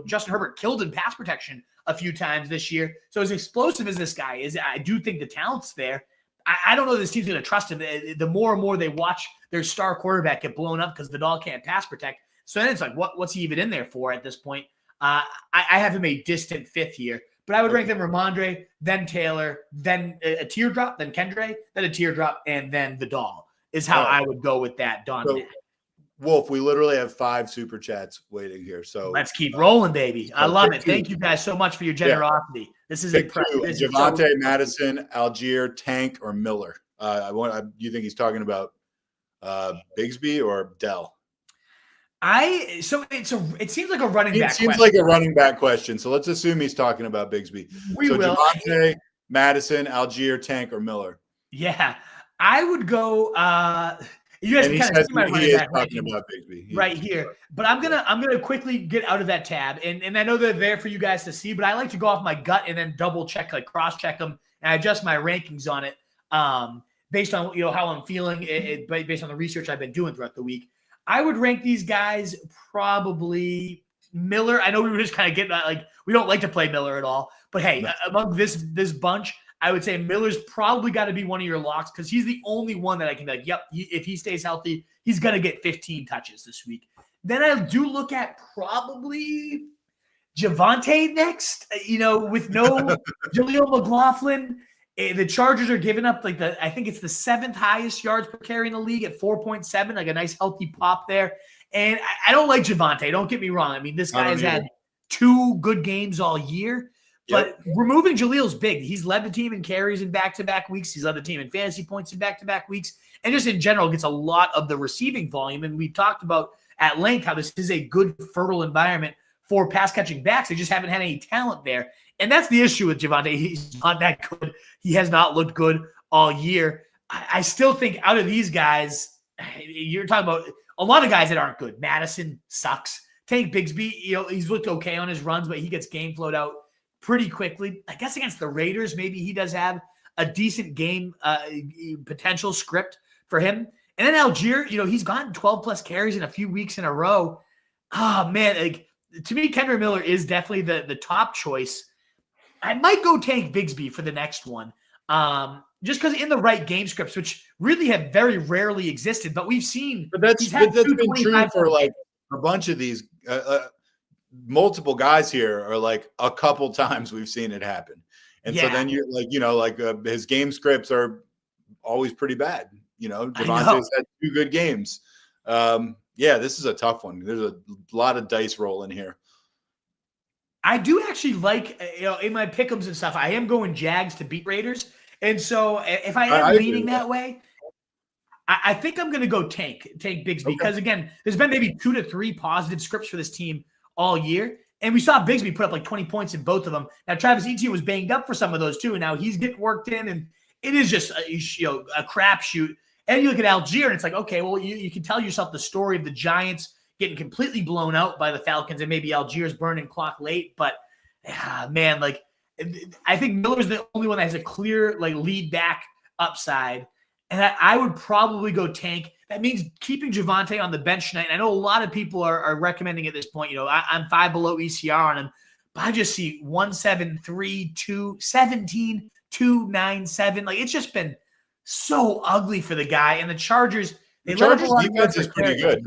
Justin Herbert killed in pass protection a few times this year. So as explosive as this guy is, I do think the talent's there. I don't know if this team's going to trust him. The more and more they watch their star quarterback get blown up because Vidal can't pass protect. So then it's like, what's he even in there for at this point? I have him a distant 5th here, but I would rank them Ramondre, then Taylor, then a teardrop, then Kendre, then a teardrop, and then Vidal is how I would go with that. So, Wolf, we literally have 5 super chats waiting here. So let's keep rolling, baby. I love it. Thank you guys so much for your generosity. Yeah. This is impressive. Javonte, Madison, Algier, Tank, or Miller. You think he's talking about Bigsby or Dell? It seems like a running back. It seems like a running back question. So let's assume he's talking about Bigsby. We will. Javonte, Madison, Algier, Tank, or Miller. Yeah, I would go. You guys can kind of see my running back talking about Bigsby right here. But I'm gonna quickly get out of that tab, and I know they're there for you guys to see. But I like to go off my gut and then double check, like cross check them, and I adjust my rankings on it based on how I'm feeling, based on the research I've been doing throughout the week. I would rank these guys probably Miller. I know we were just kind of getting like we don't like to play Miller at all, but hey, among this bunch, I would say Miller's probably got to be one of your locks because he's the only one that I can be like, yep, if he stays healthy, he's going to get 15 touches this week. Then I do look at probably Javonte next, with no Jaleel McLaughlin. The Chargers are giving up I think it's the 7th highest yards per carry in the league at 4.7, like a nice healthy pop there. And I don't like Javonte. Don't get me wrong. I mean, this guy has had 2 good games all year. But removing Jaleel's big. He's led the team in carries in back-to-back weeks. He's led the team in fantasy points in back-to-back weeks. And just in general gets a lot of the receiving volume. And we've talked about at length how this is a good, fertile environment for pass-catching backs. They just haven't had any talent there. And that's the issue with Javonte. He's not that good. He has not looked good all year. I still think out of these guys, you're talking about a lot of guys that aren't good. Madison sucks. Tank Bigsby, he's looked okay on his runs, but he gets game flowed out pretty quickly. I guess against the Raiders, maybe he does have a decent game potential script for him. And then Algier, he's gotten 12 plus carries in a few weeks in a row. Oh man, to me, Kendra Miller is definitely the top choice. I might go Tank Bigsby for the next one. Just because in the right game scripts, which really have very rarely existed, but we've seen. But that's been true for like a bunch of these multiple guys here are like a couple times we've seen it happen. And so then you're like, his game scripts are always pretty bad. Devontae's had 2 good games. This is a tough one. There's a lot of dice rolling here. I do actually like, in my pick'ems and stuff, I am going Jags to beat Raiders. And so if I am leaning that way, I think I'm going to go Tank Bigsby. Because again, there's been maybe 2 to 3 positive scripts for this team all year. And we saw Bigsby put up like 20 points in both of them. Now, Travis Etienne was banged up for some of those too. And now he's getting worked in. And it is just a crapshoot. And you look at Algier and it's like, okay, well, you can tell yourself the story of the Giants getting completely blown out by the Falcons and maybe Algier's burning clock late. But man, like I think Miller's the only one that has a clear like lead back upside. And I would probably go Tank. That means keeping Javonte on the bench tonight. And I know a lot of people are recommending at this point, I'm 5 below ECR on him, but I just see 1-7-3, 2, 17, 2, 9, 7. Like it's just been so ugly for the guy. And the Chargers, the Chargers defense is pretty good.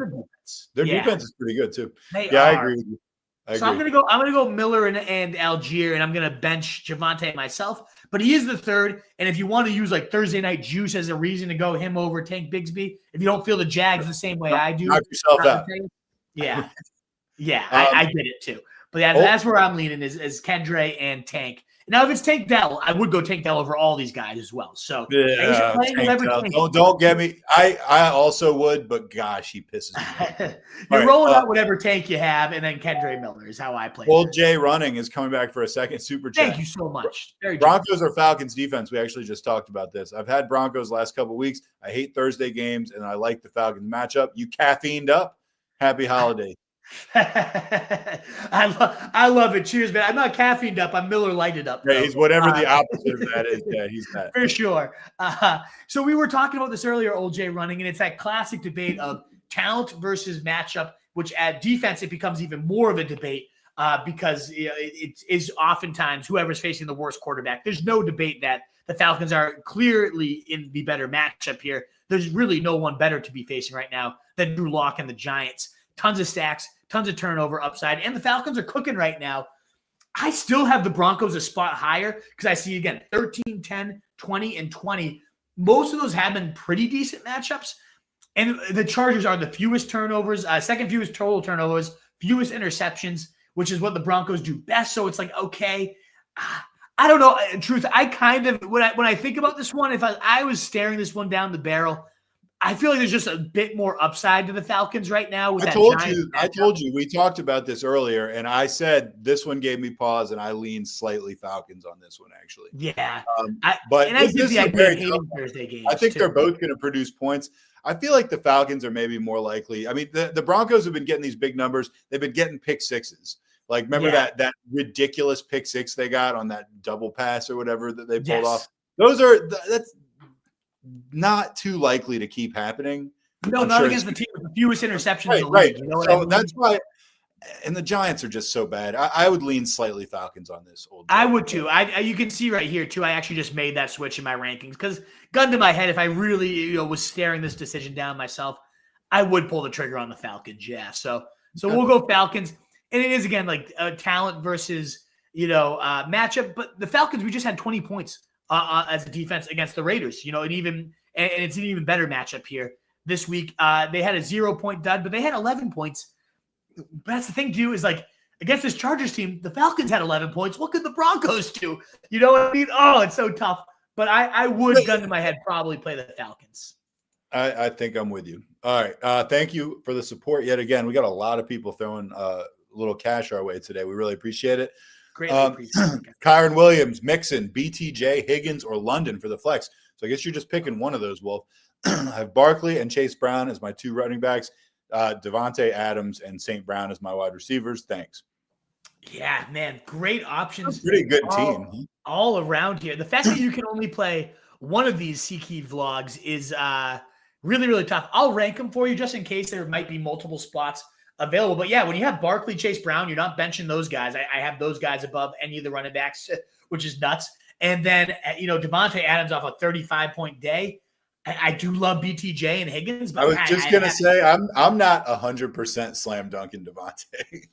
Their defense is pretty good too. I agree with you. I'm gonna go Miller and Algier, and I'm gonna bench Javonte myself. But he is the third. And if you want to use like Thursday night juice as a reason to go him over Tank Bigsby, if you don't feel the Jags the same way I do, knock yourself out. Yeah. I get it too. But that's where I'm leaning is Kendra and Tank. Now, if it's Tank Dell, I would go Tank Dell over all these guys as well. So don't get me. I also would, but gosh, he pisses me off. You're rolling out whatever Tank you have, and then Kendra Miller is how I play. Old Jay Running is coming back for a second super chat. Thank you so much. Broncos or Falcons defense? We actually just talked about this. I've had Broncos last couple of weeks. I hate Thursday games, and I like the Falcons matchup. You caffeined up. Happy holidays. I love it. Cheers, man. I'm not caffeined up. I'm Miller lighted up. Yeah, he's whatever the opposite of that is. Yeah, he's that. For sure. So we were talking about this earlier, Old Jay Running, and it's that classic debate of talent versus matchup, which at defense, it becomes even more of a debate because it is oftentimes whoever's facing the worst quarterback. There's no debate that the Falcons are clearly in the better matchup here. There's really no one better to be facing right now than Drew Lock and the Giants. Tons of stacks, tons of turnover upside, and the Falcons are cooking right now. I still have the Broncos a spot higher because I see, again, 13, 10, 20, and 20. Most of those have been pretty decent matchups, and the Chargers are the fewest turnovers, second fewest total turnovers, fewest interceptions, which is what the Broncos do best. So it's like, okay, I don't know. In truth, I kind of, when I think about this one, if I was staring this one down the barrel, I feel like there's just a bit more upside to the Falcons right now. I told you, we talked about this earlier, and I said this one gave me pause, and I leaned slightly Falcons on this one, actually. Yeah. But I think the idea of hating Thursday games. I think they're both going to produce points. I feel like the Falcons are maybe more likely. I mean, the Broncos have been getting these big numbers. They've been getting pick sixes. Like, remember that ridiculous pick six they got on that double pass or whatever that they pulled off? That's not too likely to keep happening. No, not against the team with the fewest interceptions in the league. You know so that's why. And the Giants are just so bad. I would lean slightly Falcons on this. I would too. You can see right here too. I actually just made that switch in my rankings because, gun to my head, if I really was staring this decision down myself, I would pull the trigger on the Falcons. Yeah. So we'll go Falcons, and it is again like talent versus matchup. But the Falcons, we just had 20 points as a defense against the Raiders. And it's an even better matchup here this week. They had a 0-point dud, but they had 11 points. That's the thing, too, is like against this Chargers team, the Falcons had 11 points. What could the Broncos do? You know what I mean? Oh, it's so tough. But I would, gun to my head, probably play the Falcons. I think I'm with you. All right. Thank you for the support yet again. We got a lot of people throwing a little cash our way today. We really appreciate it. Greatly appreciate it. Kyron Williams, Mixon, BTJ, Higgins, or London for the flex. So I guess you're just picking one of those, Wolf. I have Barkley and Chase Brown as my 2 running backs. Devontae Adams and St. Brown as my wide receivers. Thanks. Yeah, man, great options. Pretty good team. All around here. The fact that you can only play one of these SeatGeek vlogs is really, really tough. I'll rank them for you just in case there might be multiple spots available. But yeah, when you have Barkley, Chase Brown, you're not benching those guys. I have those guys above any of the running backs, which is nuts. And then, Devontae Adams off a 35-point day. I do love BTJ and Higgins. But I was just going to say, I'm not 100% slam dunking Devontae.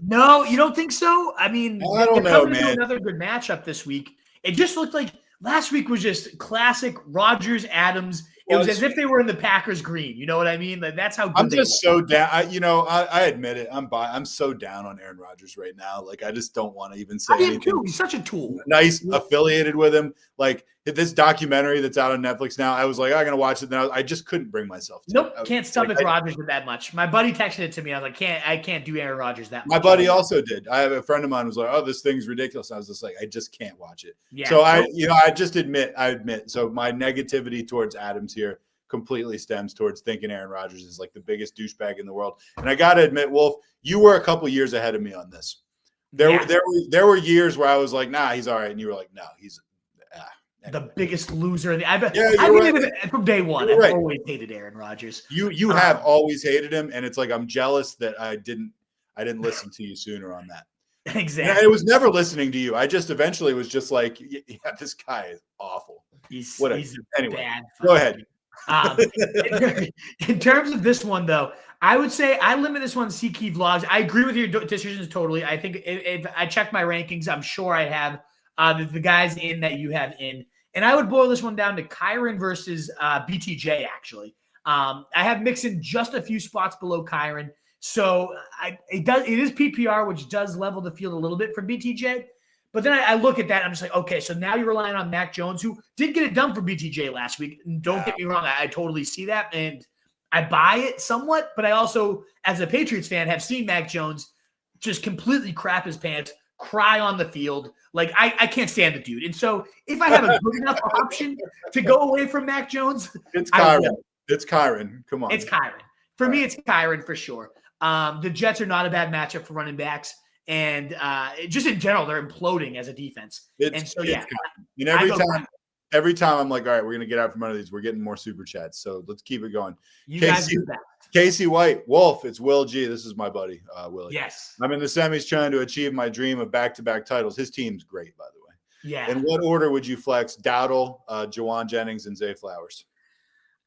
No, you don't think so? I mean, I don't know, man. Another good matchup this week. It just looked like last week was just classic Rodgers, Adams. It was as if they were in the Packers green. You know what I mean? Like, that's how good I'm just so down. I admit it. I'm so down on Aaron Rodgers right now. Like, I just don't want to even say anything. Too. He's such a tool. Nice affiliated with him. Like, this documentary that's out on Netflix now, I was like, I'm going to watch it. Then I just couldn't bring myself to Nope, it. Can't stomach Rodgers that much. My buddy texted it to me. I was like, I can't do Aaron Rodgers that much. My buddy also did. I have a friend of mine who was like, oh, this thing's ridiculous. I was just like, I just can't watch it. Yeah. So I admit. So my negativity towards Adams here completely stems towards thinking Aaron Rodgers is like the biggest douchebag in the world. And I got to admit, Wolf, you were a couple years ahead of me on this. There were years where I was like, nah, he's all right. And you were like, no, he's the biggest loser. From day one. I've always hated Aaron Rodgers. You have always hated him, and it's like I'm jealous that I didn't listen to you sooner on that. Exactly. Yeah, I was never listening to you. I just eventually was just like, yeah, this guy is awful. He's anyway, bad. Go ahead. In terms of this one, though, I would say I limit this one to SeatGeek vlogs. I agree with your decisions totally. I think if I check my rankings, I'm sure I have the guys in that you have in. And I would boil this one down to Kyron versus BTJ, actually. I have Mixon just a few spots below Kyron. So it is PPR, which does level the field a little bit for BTJ. But then I look at that, and I'm just like, okay, so now you're relying on Mac Jones, who did get it done for BTJ last week. Don't get me wrong. I totally see that, and I buy it somewhat. But I also, as a Patriots fan, have seen Mac Jones just completely crap his pants, cry on the field. Like, I can't stand the dude. And so if I have a good enough option to go away from Mac Jones, it's Kyron. It's Kyron. Come on. It's Kyron. For me, it's Kyron for sure. The Jets are not a bad matchup for running backs. And just in general, they're imploding as a defense. And every time I'm like, all right, we're going to get out from under these. We're getting more super chats. So let's keep it going. You guys do that. Casey White, Wolf, it's Will G. This is my buddy, Willie. Yes. I'm in the semis trying to achieve my dream of back-to-back titles. His team's great, by the way. Yeah. In what order would you flex Dowdle, Jawan Jennings, and Zay Flowers?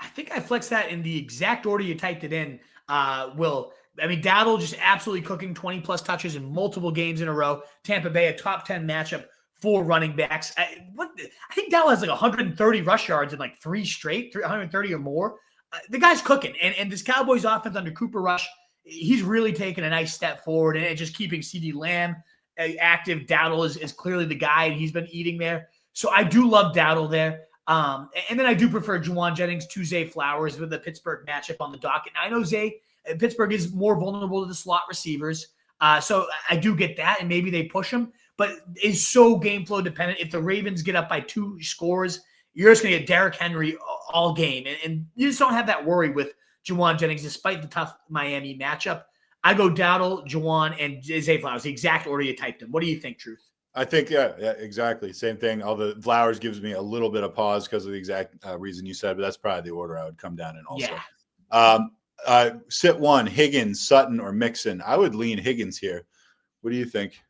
I think I flexed that in the exact order you typed it in, Will. I mean, Dowdle just absolutely cooking 20-plus touches in multiple games in a row. Tampa Bay, a top 10 matchup for running backs. I think Dowdle has like 130 rush yards in like 3 straight, 130 or more. The guy's cooking. And this Cowboys offense under Cooper Rush, he's really taken a nice step forward and just keeping CeeDee Lamb active. Dowdle is clearly the guy, and he's been eating there. So I do love Dowdle there. And then I do prefer Jawan Jennings to Zay Flowers with the Pittsburgh matchup on the docket. And I know Pittsburgh is more vulnerable to the slot receivers. So I do get that, and maybe they push him. But it's so game flow dependent. If the Ravens get up by 2 scores, you're just going to get Derrick Henry all game. And you just don't have that worry with Jawan Jennings, despite the tough Miami matchup. I go Dowdle, Jawan, and Zay Flowers, the exact order you typed them. What do you think, Truth? I think, yeah, exactly. Same thing. Although Flowers gives me a little bit of pause because of the exact reason you said, but that's probably the order I would come down in also. Yeah. Sit 1, Higgins, Sutton, or Mixon. I would lean Higgins here. What do you think?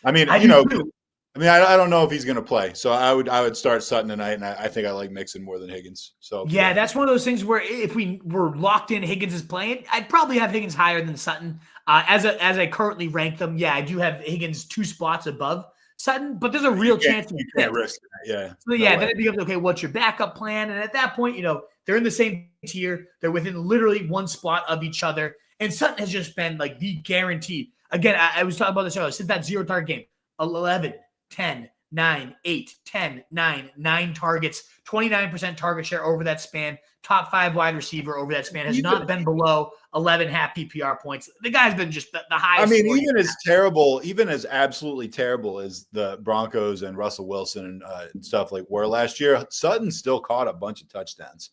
I mean, I don't know if he's going to play. So I would start Sutton tonight, and I think I like Mixon more than Higgins. So yeah, that's one of those things where if we were locked in Higgins is playing, I'd probably have Higgins higher than Sutton. As I currently rank them, yeah, I do have Higgins 2 spots above Sutton, but there's a real chance you can't risk that. Yeah. So then it becomes, okay, what's your backup plan? And at that point, they're in the same tier. They're within literally 1 spot of each other. And Sutton has just been like the guarantee. Again, I was talking about this earlier. Since that 0 target game, 11, 10, 9, 8, 10, 9 targets, 29% target share over that span, top 5 wide receiver over that span, has not been below 11 half PPR points. The guy's been just the highest. I mean, even as absolutely terrible as the Broncos and Russell Wilson and stuff like were last year, Sutton still caught a bunch of touchdowns.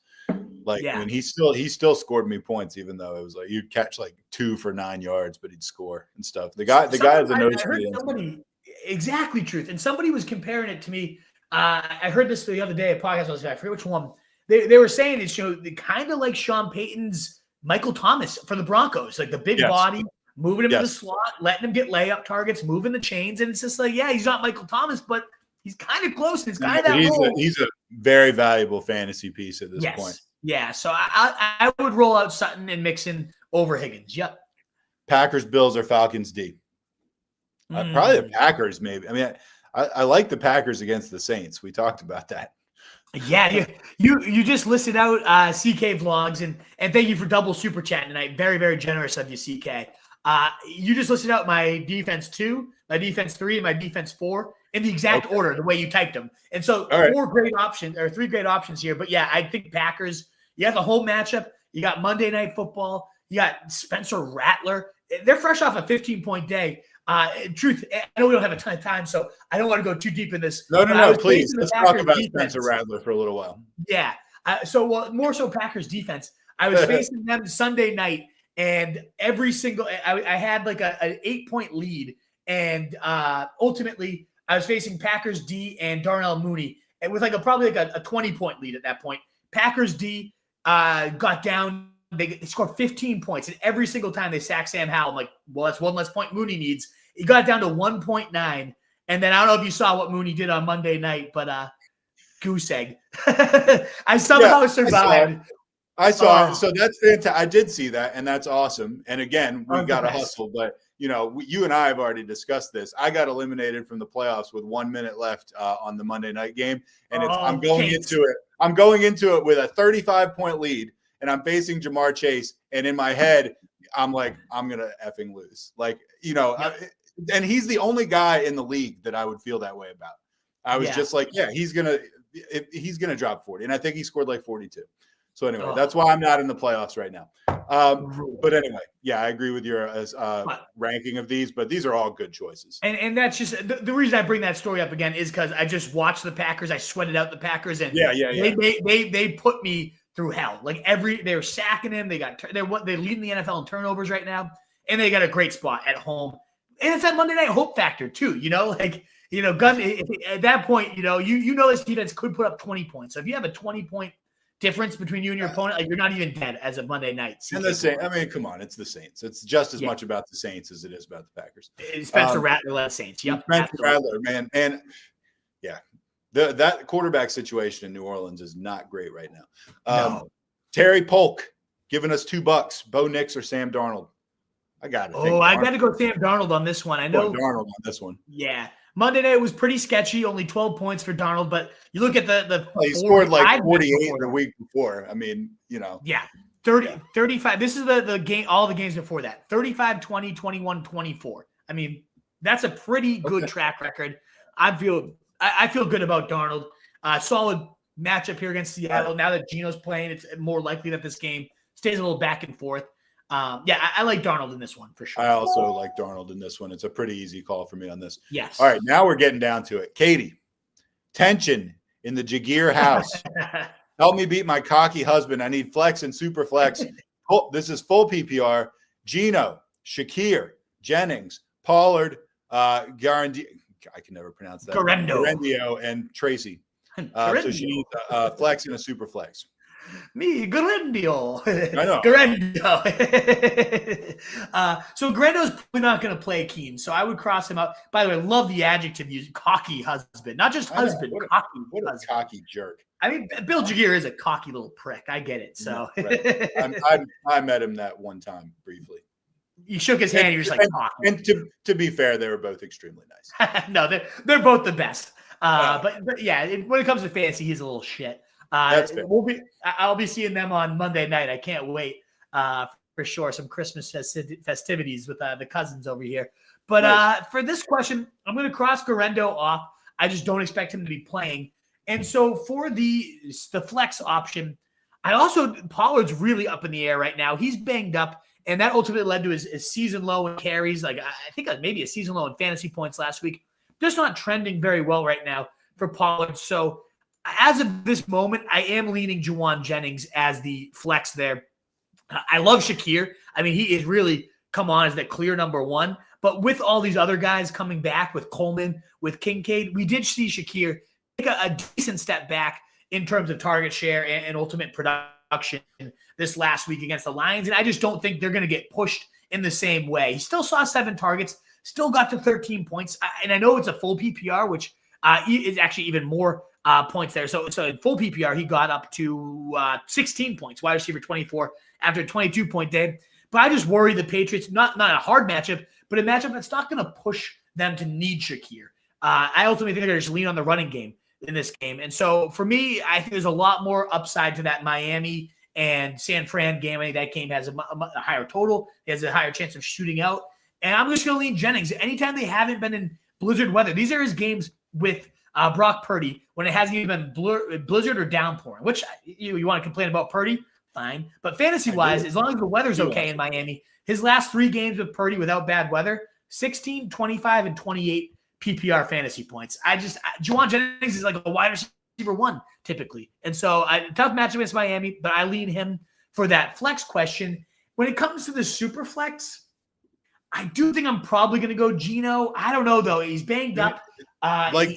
Like, I mean, he still scored me points, even though it was like you'd catch like 2 for 9 yards, but he'd score and stuff. The guy has a nose. I heard somebody exactly truth, and somebody was comparing it to me. I heard this the other day. A podcast I forget which one. They were saying it's kind of like Sean Payton's Michael Thomas for the Broncos, like the big body, moving him to the slot, letting him get layup targets, moving the chains, and it's just like, yeah, he's not Michael Thomas, but he's kind of close. He's kind of that role. He's a very valuable fantasy piece at this point. Yeah, so I would roll out Sutton and Mixon over Higgins. Yep. Packers, Bills, or Falcons D. Probably the Packers, maybe. I mean, I like the Packers against the Saints. We talked about that. Yeah, you just listed out CK Vlogs, and thank you for double super chat tonight. Very, very generous of you, CK. You just listed out my defense 2, my defense 3, and my defense 4 in the exact order, the way you typed them. And so 3 great options here. But yeah, I think Packers, you have the whole matchup. You got Monday Night Football. You got Spencer Rattler. They're fresh off a 15-point day. Truth, I know we don't have a ton of time, so I don't want to go too deep in this. No, please. Let's talk about Spencer Rattler for a little while. Yeah. More so Packers defense. I was facing them Sunday night, and every single I had like an 8-point lead, and ultimately I was facing Packers D and Darnell Mooney, and with probably a 20-point lead at that point. Packers D got down. They scored 15 points, and every single time they sacked Sam Howell, I'm like, well, that's one less point Mooney needs. He got down to 1.9, and then I don't know if you saw what Mooney did on Monday night, but goose egg. I somehow survived. I saw it. So that's fantastic. I did see that, and that's awesome. And again, we got to hustle, but you and I have already discussed this. I got eliminated from the playoffs with 1 minute left on the Monday night game, and I'm going into it. I'm going into it with a 35-point lead. And I'm facing Jamar Chase, and in my head, I'm like, I'm gonna effing lose. And he's the only guy in the league that I would feel that way about. I was just like, yeah, he's gonna drop 40, and I think he scored like 42. So anyway, that's why I'm not in the playoffs right now. But anyway, yeah, I agree with your ranking of these, but these are all good choices. And that's just the reason I bring that story up again is because I just watched the Packers. I sweated out the Packers, and they put me through hell. They were sacking him. They're leading the NFL in turnovers right now, and they got a great spot at home. And it's that Monday night hope factor too. Gun at that point, this defense could put up 20 points. So if you have a 20-point difference between you and your opponent, you're not even dead as of Monday night. And the Saints, I mean, come on, it's the Saints. It's just as much about the Saints as it is about the Packers. Spencer Rattler led Saints. Yep, Spencer Rattler, man, and yeah. That quarterback situation in New Orleans is not great right now. No. Terry Polk giving us $2. Bo Nix or Sam Darnold? I got to. I got to go Sam Darnold on this one. I know Darnold on this one. Yeah, Monday night was pretty sketchy. Only 12 points for Darnold, but you look at he scored like 48 the week before. I mean, Yeah, 35. This is the game. All the games before that: 35, 20, 21, 24. I mean, that's a pretty good track record. I feel good about Darnold. Solid matchup here against Seattle. Now that Geno's playing, it's more likely that this game stays a little back and forth. I like Darnold in this one for sure. I also like Darnold in this one. It's a pretty easy call for me on this. Yes. All right, now we're getting down to it. Katie, tension in the Jageer house. Help me beat my cocky husband. I need flex and super flex. This is full PPR. Geno, Shakir, Jennings, Pollard, Garandi. I can never pronounce that. Garendio and Tracy. So she needs a flex and a super flex. Me, Garendio. I know. Garendio. So Garendio's probably not going to play Keen, so I would cross him out. By the way, love the adjective used, cocky husband. Not just husband, cocky. What a cocky jerk. I mean, Bill Jageer is a cocky little prick. I get it. So I met him that one time briefly. You shook his hand. You're just like, cocky. And to be fair, they were both extremely nice. No, they're both the best. But yeah, when it comes to fantasy, he's a little shit. That's fair. I'll be seeing them on Monday night. I can't wait for sure. Some Christmas festivities with the cousins over here. But nice. For this question, I'm going to cross Garendo off. I just don't expect him to be playing. And so for the flex option, Pollard's really up in the air right now. He's banged up. And that ultimately led to his season low in carries. Like I think maybe a season low in fantasy points last week. Just not trending very well right now for Pollard. So as of this moment, I am leaning Juwan Jennings as the flex there. I love Shakir. I mean, he is really come on as the clear number one. But with all these other guys coming back, with Coleman, with Kincaid, we did see Shakir take a decent step back in terms of target share and ultimate production this last week against the Lions. And I just don't think they're going to get pushed in the same way. He still saw 7 targets, still got to 13 points. And I know it's a full PPR, which is actually even more points there. So in full PPR, he got up to 16 points, wide receiver 24 after a 22-point day. But I just worry the Patriots, not a hard matchup, but a matchup that's not going to push them to need Shakir. I ultimately think they're going to just lean on the running game in this game. And so for me, I think there's a lot more upside to that Miami and San Fran game. I think that game has a higher total. It has a higher chance of shooting out. And I'm just going to lean Jennings. Anytime they haven't been in blizzard weather, these are his games with Brock Purdy when it hasn't even been blizzard or downpouring, which you want to complain about Purdy, fine. But fantasy-wise, as long as the weather's okay in Miami, his last 3 games with Purdy without bad weather, 16, 25, and 28 PPR fantasy points. Juwan Jennings is like a wide receiver 1 typically. And so tough matchup against Miami, but I lean him for that flex question. When it comes to the super flex, I do think I'm probably going to go Geno. I don't know, though. He's banged up.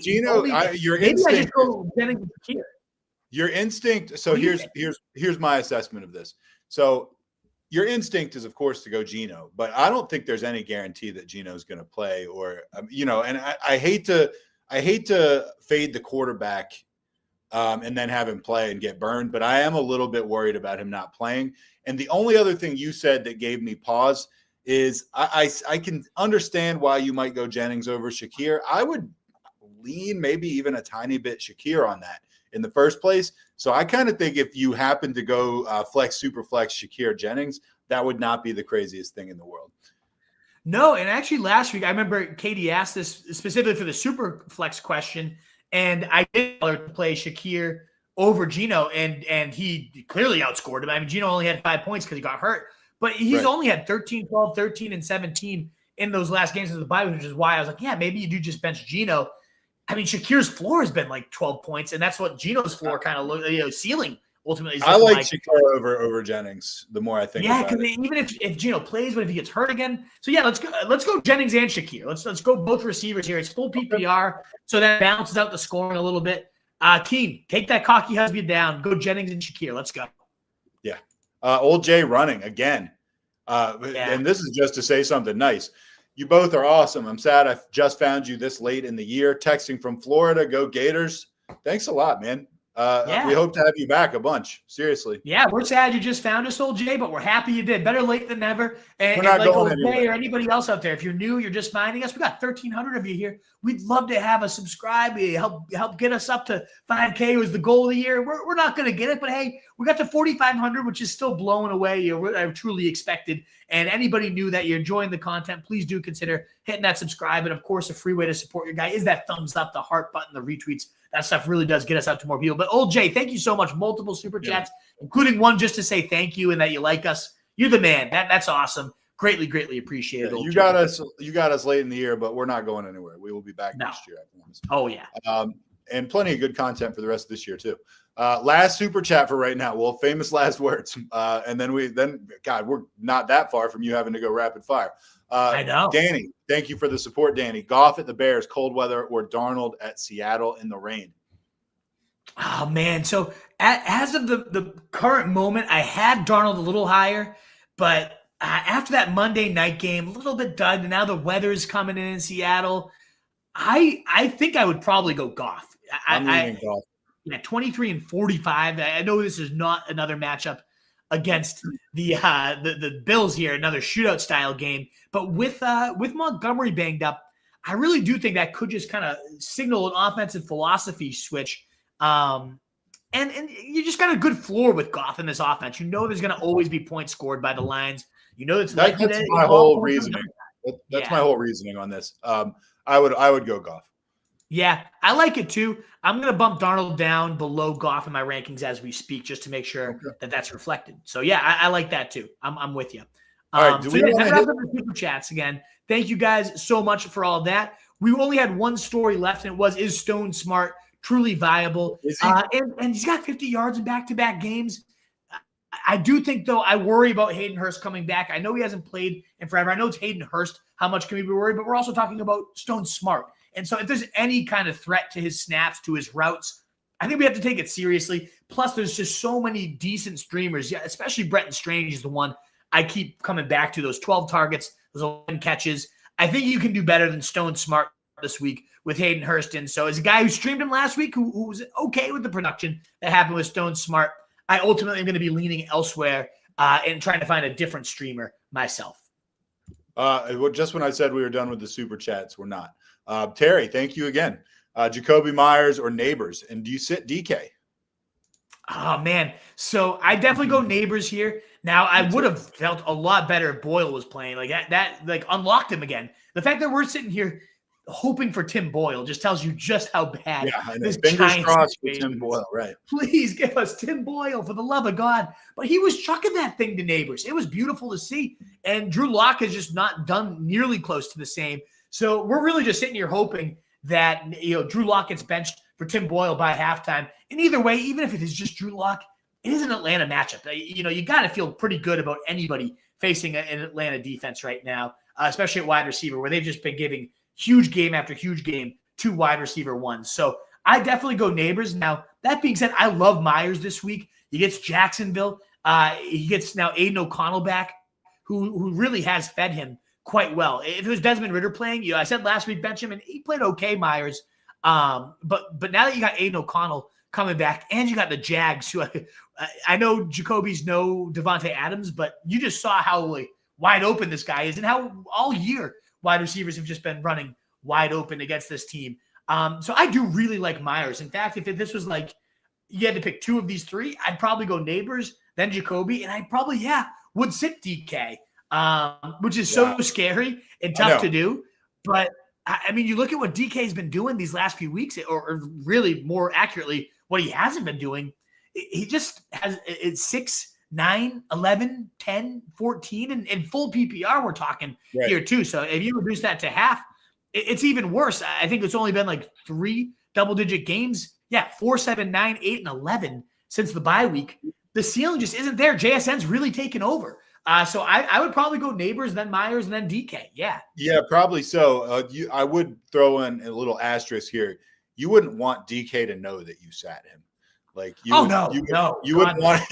Geno, your instinct. I just go Jennings here. Your instinct. So here's my assessment of this. So your instinct is, of course, to go Geno, but I don't think there's any guarantee that Geno's going to play, or and I hate to fade the quarterback and then have him play and get burned, but I am a little bit worried about him not playing. And the only other thing you said that gave me pause is I can understand why you might go Jennings over Shakir. I would lean maybe even a tiny bit Shakir on that in the first place. So I kind of think if you happen to go super flex Shakir Jennings, that would not be the craziest thing in the world. No, and actually last week, I remember Katie asked this specifically for the super flex question, and I did play Shakir over Geno, and he clearly outscored him. I mean, Geno only had 5 points because he got hurt, but he's only had 13, 12, 13, and 17 in those last games of the bye, which is why I was like, yeah, maybe you do just bench Geno. I mean, Shakir's floor has been like 12 points, and that's what Geno's floor kind of looks, ceiling ultimately is. I like Shakir over Jennings the more I think about it. Yeah, because even if Geno plays, but if he gets hurt again. So yeah, let's go Jennings and Shakir. Let's go both receivers here. It's full PPR, so that balances out the scoring a little bit. Keen, take that cocky husband down. Go Jennings and Shakir. Let's go. Yeah. Old Jay running again. And this is just to say something nice. You both are awesome. I'm sad I just found you this late in the year. Texting from Florida. Go Gators. Thanks a lot, man. We hope to have you back a bunch. Seriously. Yeah, we're sad you just found us, Old Jay, but we're happy you did. Better late than never. And we're not like going Old Jay or anybody else out there, if you're new, you're just finding us. We got 1,300 of you here. We'd love to have a subscribe. Help get us up to 5K was the goal of the year. We're not going to get it, but hey, we got to 4,500, which is still blowing away. I truly expected. And anybody new that you're enjoying the content, please do consider hitting that subscribe. And of course, a free way to support your guy is that thumbs up, the heart button, the retweets. That stuff really does get us out to more people. But Old Jay, thank you so much. Multiple super chats, including one just to say thank you and that you like us. You're the man. That's awesome. Greatly, greatly appreciated. You got us late in the year, but we're not going anywhere. We will be back next year, I promise. Oh yeah. And plenty of good content for the rest of this year too. Last super chat for right now. Well, famous last words. And then God, we're not that far from you having to go rapid fire. I know. Danny, thank you for the support, Danny. Goff at the Bears, cold weather, or Darnold at Seattle in the rain? Oh, man. So as of the current moment, I had Darnold a little higher, but after that Monday night game, a little bit dud, and now the weather's coming in Seattle, I think I would probably go Goff. I'm leaning Goff. Yeah, 23 and 45. I know this is not another matchup against the Bills here, another shootout style game. But with Montgomery banged up, I really do think that could just kind of signal an offensive philosophy switch. And you just got a good floor with Goff in this offense. You know there's going to always be points scored by the Lions. You know that's my whole reasoning. That's my whole reasoning on this. I would go Goff. Yeah, I like it too. I'm going to bump Darnold down below Goff in my rankings as we speak, just to make sure that that's reflected. So yeah, I like that too. I'm with you. All right, the super chats again. Thank you guys so much for all of that. We only had one story left, and it was, is Stone Smartt truly viable. Is he? And he's got 50 yards in back-to-back games. I do think, though, I worry about Hayden Hurst coming back. I know he hasn't played in forever. I know it's Hayden Hurst. How much can we be worried? But we're also talking about Stone Smartt. And so if there's any kind of threat to his snaps, to his routes, I think we have to take it seriously. Plus, there's just so many decent streamers. Yeah, especially Brenton Strange is the one I keep coming back to. Those 12 targets, those 11 catches. I think you can do better than Stone Smartt this week with Hayden Hurst. And so as a guy who streamed him last week, who was okay with the production that happened with Stone Smartt, I ultimately am going to be leaning elsewhere and trying to find a different streamer myself. Just when I said we were done with the super chats, we're not. Terry, thank you again. Jacoby Myers or Neighbors, and do you sit DK? Oh, man. So I definitely go Neighbors here. Now, I would have felt a lot better if Boyle was playing. Like that unlocked him again. The fact that we're sitting here hoping for Tim Boyle just tells you just how bad this fingers Giants crossed for Tim Boyle, right? Please give us Tim Boyle, for the love of God. But he was chucking that thing to Neighbors. It was beautiful to see. And Drew Lock has just not done nearly close to the same. So we're really just sitting here hoping that Drew Lock gets benched for Tim Boyle by halftime. And either way, even if it is just Drew Lock, it is an Atlanta matchup. You got to feel pretty good about anybody facing an Atlanta defense right now, especially at wide receiver, where they've just been giving huge game after huge game to wide receiver ones. So I definitely go Neighbors. Now, that being said, I love Myers this week. He gets Jacksonville. He gets now Aiden O'Connell back, who really has fed him quite well. If it was Desmond Ridder playing, I said last week, bench him, and he played okay, Myers. But now that you got Aiden O'Connell coming back, and you got the Jags, who I know Jacoby's no Devontae Adams, but you just saw how wide open this guy is, and how all year wide receivers have just been running wide open against this team. So I do really like Myers. In fact, if this was like you had to pick two of these three, I'd probably go Neighbors, then Jacoby, and I probably, would sit DK, which is so scary and tough to do. But, I mean, you look at what DK's been doing these last few weeks, or really more accurately, what he hasn't been doing. He just has it's 6, 9, 11, 10, 14, and full PPR we're talking here too. So if you reduce that to half, it's even worse. I think it's only been like 3 double-digit games. 4, 7, 9, 8, and 11 since the bye week. The ceiling just isn't there. JSN's really taken over. So I would probably go Neighbors, then Myers, and then DK. Yeah, probably so. I would throw in a little asterisk here. You wouldn't want DK to know that you sat him. Like you wouldn't want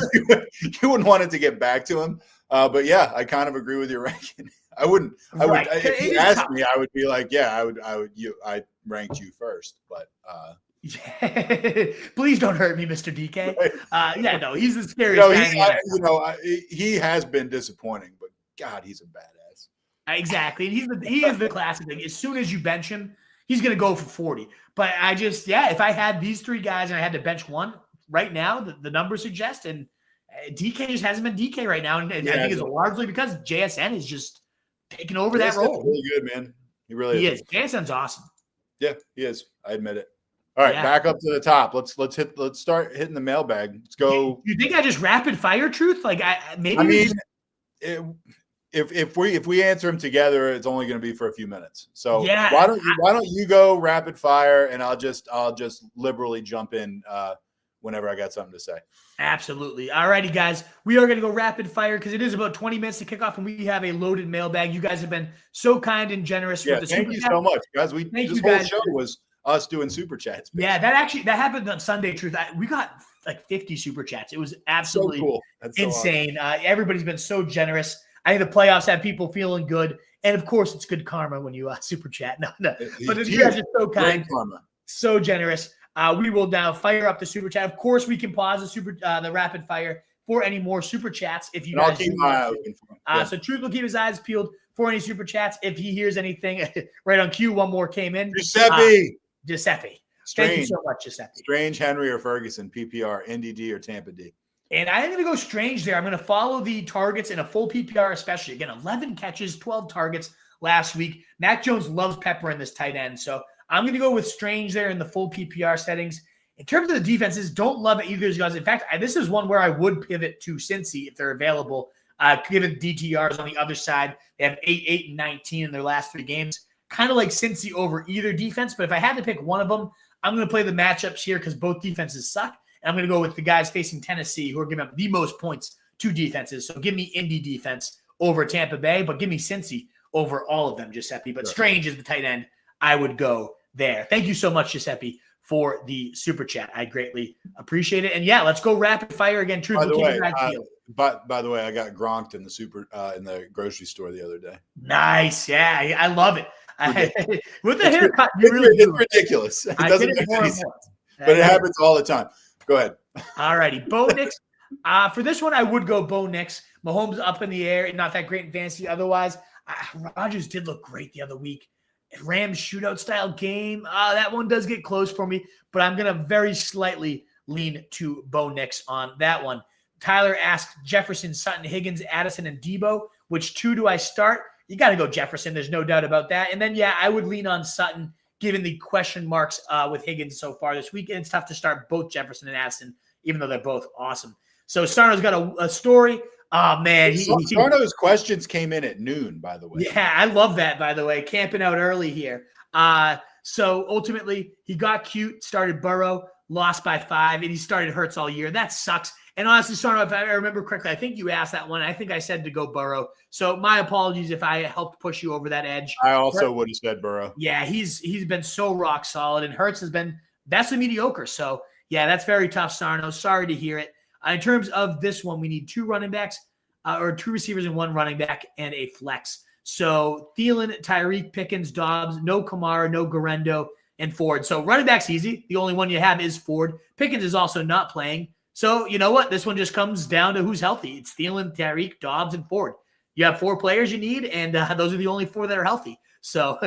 it to get back to him. But I kind of agree with your ranking. I would if you asked me, I would be like, I ranked you first, but please don't hurt me, Mr. DK. He's the scariest guy. He has been disappointing, but God, he's a badass. Exactly. And he is the classic thing. As soon as you bench him, he's going to go for 40. But I just, if I had these three guys and I had to bench one right now, the numbers suggest, and DK just hasn't been DK right now. And I think it's largely because JSN is just taking over that role. Really good, man. He really is. JSN's awesome. Yeah, he is. I admit it. All right, back up to the top. Let's start hitting the mailbag. Let's go. You think I just rapid fire truth? Like if we answer them together, it's only going to be for a few minutes. So why don't you go rapid fire, and I'll just liberally jump in whenever I got something to say. Absolutely. All righty, guys. We are going to go rapid fire because it is about 20 minutes to kick off, and we have a loaded mailbag. You guys have been so kind and generous with the thank you so much, guys. This whole show was us doing super chats. Basically. Yeah, that happened on Sunday Truth. We got like 50 super chats. It was absolutely cool. That's insane. So awesome. Everybody's been so generous. I think the playoffs have people feeling good, and of course, it's good karma when you super chat. No, but you guys are so kind, so generous. We will now fire up the super chat. Of course, we can pause the rapid fire for any more super chats if you guys. I'll keep my eye open. So Truth will keep his eyes peeled for any super chats if he hears anything. Right on cue, one more came in. Giuseppe. Strange. Thank you so much, Giuseppe. Strange, Henry, or Ferguson, PPR, NDD, or Tampa D. And I'm going to go Strange there. I'm going to follow the targets in a full PPR, especially. Again, 11 catches, 12 targets last week. Mac Jones loves pepper in this tight end. So I'm going to go with Strange there in the full PPR settings. In terms of the defenses, don't love either of those guys. In fact, this is one where I would pivot to Cincy if they're available, given DTRs on the other side. They have 8, 8, and 19 in their last 3 games. Kind of like Cincy over either defense, but if I had to pick one of them, I'm going to play the matchups here because both defenses suck. And I'm going to go with the guys facing Tennessee who are giving up the most points to defenses. So give me Indy defense over Tampa Bay, but give me Cincy over all of them, Giuseppe. But Strange is the tight end. I would go there. Thank you so much, Giuseppe, for the super chat. I greatly appreciate it. And yeah, let's go rapid fire again. Truth. By the way, I got gronked in the grocery store the other day. Nice. Yeah, I love it. With the it's haircut, it's ridiculous. It doesn't make any sense. But it happens all the time. Go ahead. All righty. Bo Nix. For this one, I would go Bo Nix. Mahomes up in the air. Not that great in fantasy. Otherwise, Rodgers did look great the other week. Rams shootout style game. That one does get close for me, but I'm going to very slightly lean to Bo Nix on that one. Tyler asked Jefferson, Sutton, Higgins, Addison, and Debo. Which two do I start? You got to go Jefferson. There's no doubt about that. And then, yeah, I would lean on Sutton, given the question marks with Higgins so far this week. And it's tough to start both Jefferson and Addison, even though they're both awesome. So Sarno's got a story. Oh, man. Sarno's questions came in at noon, by the way. Yeah, I love that, by the way. Camping out early here. So ultimately, he got cute, started Burrow, lost by 5, and he started Hurts all year. That sucks. And honestly, Sarno, if I remember correctly, I think you asked that one. I think I said to go Burrow. So my apologies if I helped push you over that edge. I also would have said Burrow. Yeah, he's been so rock solid, and Hurts has been vastly mediocre. So, yeah, that's very tough, Sarno. Sorry to hear it. In terms of this one, we need 2 running backs or 2 receivers and 1 running back and a flex. So Thielen, Tyreek, Pickens, Dobbs, no Kamara, no Garendo, and Ford. So running back's easy. The only one you have is Ford. Pickens is also not playing. So you know what? This one just comes down to who's healthy. It's Thielen, Tyreek, Dobbs, and Ford. You have 4 players you need, and those are the only 4 that are healthy. So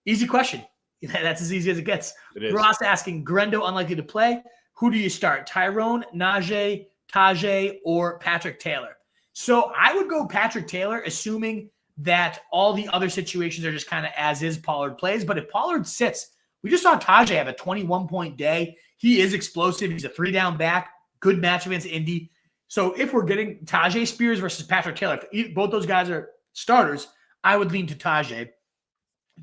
easy question. That's as easy as it gets. Ross asking, Garendo unlikely to play. Who do you start? Tyrone, Najee, Tajay, or Patrick Taylor? So I would go Patrick Taylor, assuming that all the other situations are just kind of as is Pollard plays. But if Pollard sits, we just saw Tajay have a 21-point day. He is explosive. He's a 3-down back. Good match against Indy. So if we're getting Tajay Spears versus Patrick Taylor, if both those guys are starters, I would lean to Tajay.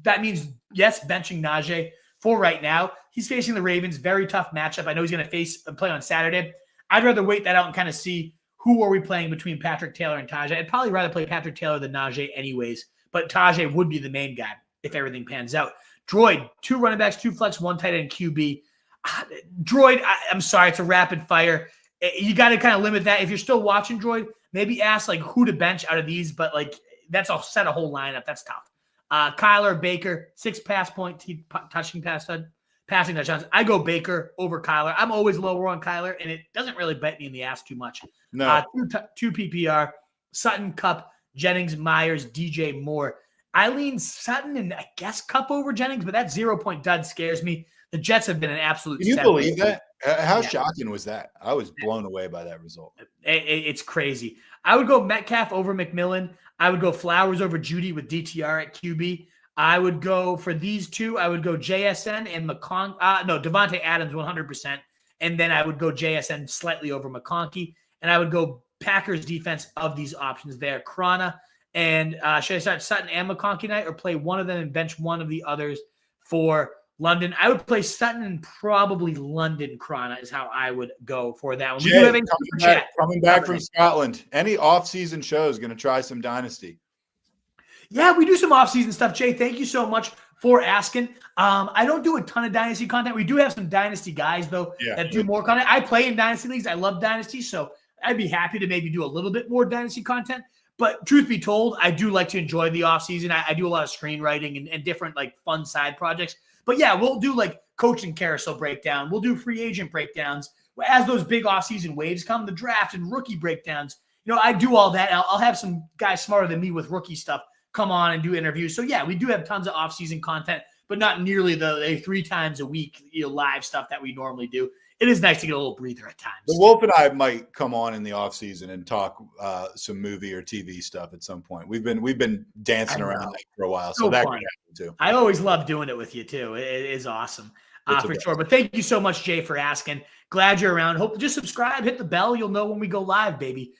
That means, yes, benching Najee for right now. He's facing the Ravens. Very tough matchup. I know he's going to play on Saturday. I'd rather wait that out and kind of see who are we playing between Patrick Taylor and Tajay. I'd probably rather play Patrick Taylor than Najee anyways, but Tajay would be the main guy if everything pans out. Droid, 2 running backs, 2 flex, 1 tight end QB. Droid, I'm sorry, it's a rapid fire. You got to kind of limit that. If you're still watching Droid, maybe ask like who to bench out of these, but like that's a set a whole lineup. That's tough. Kyler, Baker, 6 passing touchdowns. I go Baker over Kyler. I'm always lower on Kyler, and it doesn't really bite me in the ass too much. No. 2 PPR, Sutton, Kupp, Jennings, Myers, DJ Moore. I lean Sutton and I guess Kupp over Jennings, but that 0-point dud scares me. The Jets have been an absolute. Can you believe that? How shocking was that? I was blown away by that result. It's crazy. I would go Metcalf over McMillan. I would go Flowers over Judy with DTR at QB. I would go for these 2. I would go JSN and Devontae Adams 100%. And then I would go JSN slightly over McConkey. And I would go Packers defense of these options there. Krana. And should I start Sutton and McConkey tonight or play one of them and bench one of the others for London? I would play Sutton and probably London Krana is how I would go for that one. Jay, coming back from Scotland. Any off-season shows going to try some Dynasty? Yeah, we do some off-season stuff, Jay. Thank you so much for asking. I don't do a ton of Dynasty content. We do have some Dynasty guys, though, that do more content. I play in Dynasty leagues. I love Dynasty, so I'd be happy to maybe do a little bit more Dynasty content. But truth be told, I do like to enjoy the offseason. I do a lot of screenwriting and different like fun side projects. But yeah, we'll do like coaching carousel breakdown. We'll do free agent breakdowns. As those big offseason waves come, the draft and rookie breakdowns, I do all that. I'll have some guys smarter than me with rookie stuff come on and do interviews. So yeah, we do have tons of offseason content, but not nearly the 3 times a week live stuff that we normally do. It is nice to get a little breather at times. The Wolf and I might come on in the offseason and talk some movie or TV stuff at some point. We've been dancing around that for a while, so that could happen too. I always love doing it with you too. It is awesome for sure. But thank you so much, Jay, for asking. Glad you're around. Hope just subscribe, hit the bell. You'll know when we go live, baby.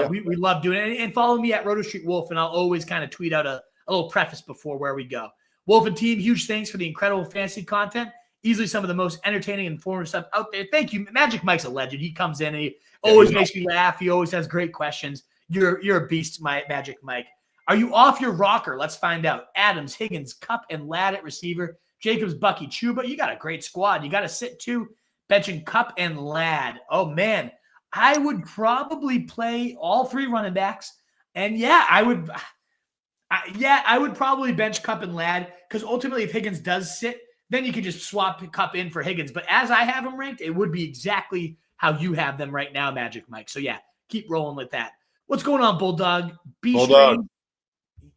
We love doing it. And follow me at Roto Street Wolf, and I'll always kind of tweet out a little preface before where we go. Wolf and team, huge thanks for the incredible fantasy content. Easily some of the most entertaining and informative stuff out there. Thank you. Magic Mike's a legend. He comes in and he always makes me laugh. He always has great questions. You're a beast, my Magic Mike. Are you off your rocker? Let's find out. Adams, Higgins, Kupp, and Ladd at receiver. Jacobs, Bucky, Chuba. You got a great squad. You got to sit two, benching Kupp and Ladd. Oh, man. I would probably play all three running backs. And, I would probably bench Kupp and Ladd because ultimately if Higgins does sit, then you can just swap Kupp in for Higgins. But as I have them ranked, it would be exactly how you have them right now, Magic Mike. So, keep rolling with that. What's going on, Bulldog? Bulldog.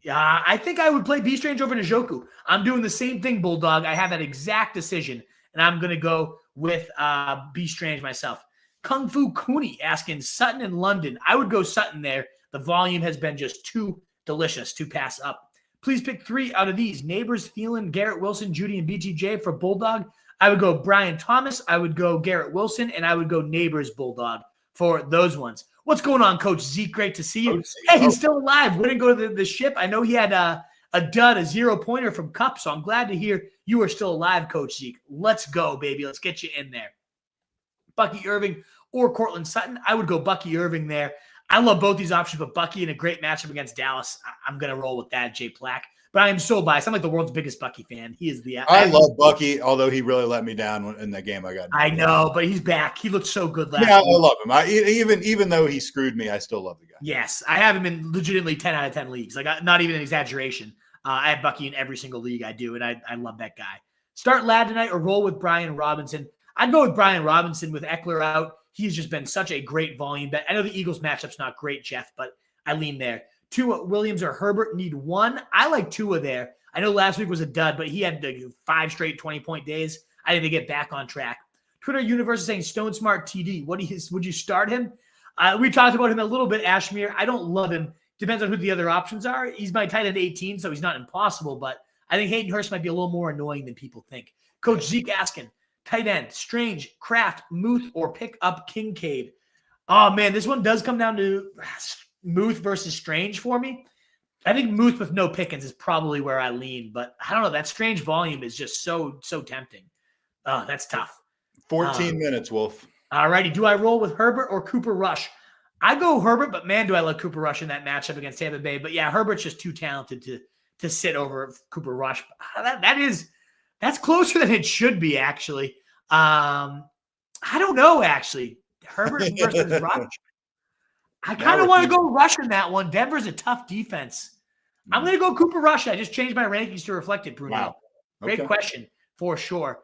I think I would play B Strange over Njoku. I'm doing the same thing, Bulldog. I have that exact decision, and I'm going to go with B Strange myself. Kung Fu Cooney asking Sutton and London. I would go Sutton there. The volume has been just too delicious to pass up. Please pick 3 out of these. Neighbors, Thielen, Garrett Wilson, Judy, and BTJ for Bulldog. I would go Brian Thomas. I would go Garrett Wilson, and I would go Neighbors Bulldog for those ones. What's going on, Coach Zeke? Great to see you. Hey, he's still alive. Wouldn't go to the ship. I know he had a dud, a 0-pointer from Kupp, so I'm glad to hear you are still alive, Coach Zeke. Let's go, baby. Let's get you in there. Bucky Irving or Cortland Sutton. I would go Bucky Irving there. I love both these options, but Bucky in a great matchup against Dallas. I'm going to roll with that, Jay Plack. But I am so biased. I'm like the world's biggest Bucky fan. He is the. I love Bucky, although he really let me down in that game I got. I know, but he's back. He looked so good last week. I love him. Even though he screwed me, I still love the guy. Yes, I have him in legitimately 10 out of 10 leagues. Like, not even an exaggeration. I have Bucky in every single league I do, and I love that guy. Start Ladd tonight or roll with Brian Robinson. I'd go with Brian Robinson with Eckler out. He's just been such a great volume bet. I know the Eagles matchup's not great, Jeff, but I lean there. Tua, Williams, or Herbert need one. I like Tua there. I know last week was a dud, but he had 5 straight 20-point days. I need to get back on track. Twitter universe is saying Stone Smartt TD. Would you start him? We talked about him a little bit, Ashmere. I don't love him. Depends on who the other options are. He's my tight end 18, so he's not impossible, but I think Hayden Hurst might be a little more annoying than people think. Coach Zeke asking, tight end, Strange, Kraft, Muth, or pick up Kincaid. Oh, man, this one does come down to Muth versus Strange for me. I think Muth with no Pickens is probably where I lean, but I don't know. That Strange volume is just so tempting. That's tough. 14 minutes, Wolf. All righty. Do I roll with Herbert or Cooper Rush? I go Herbert, but man, do I love Cooper Rush in that matchup against Tampa Bay. But yeah, Herbert's just too talented to sit over Cooper Rush. That's closer than it should be, actually. I don't know, actually. Herbert versus Rush. I kind of want to go Rush in that one. Denver's a tough defense. I'm going to go Cooper Rush. I just changed my rankings to reflect it, Bruno. Wow. Okay. Great question, for sure.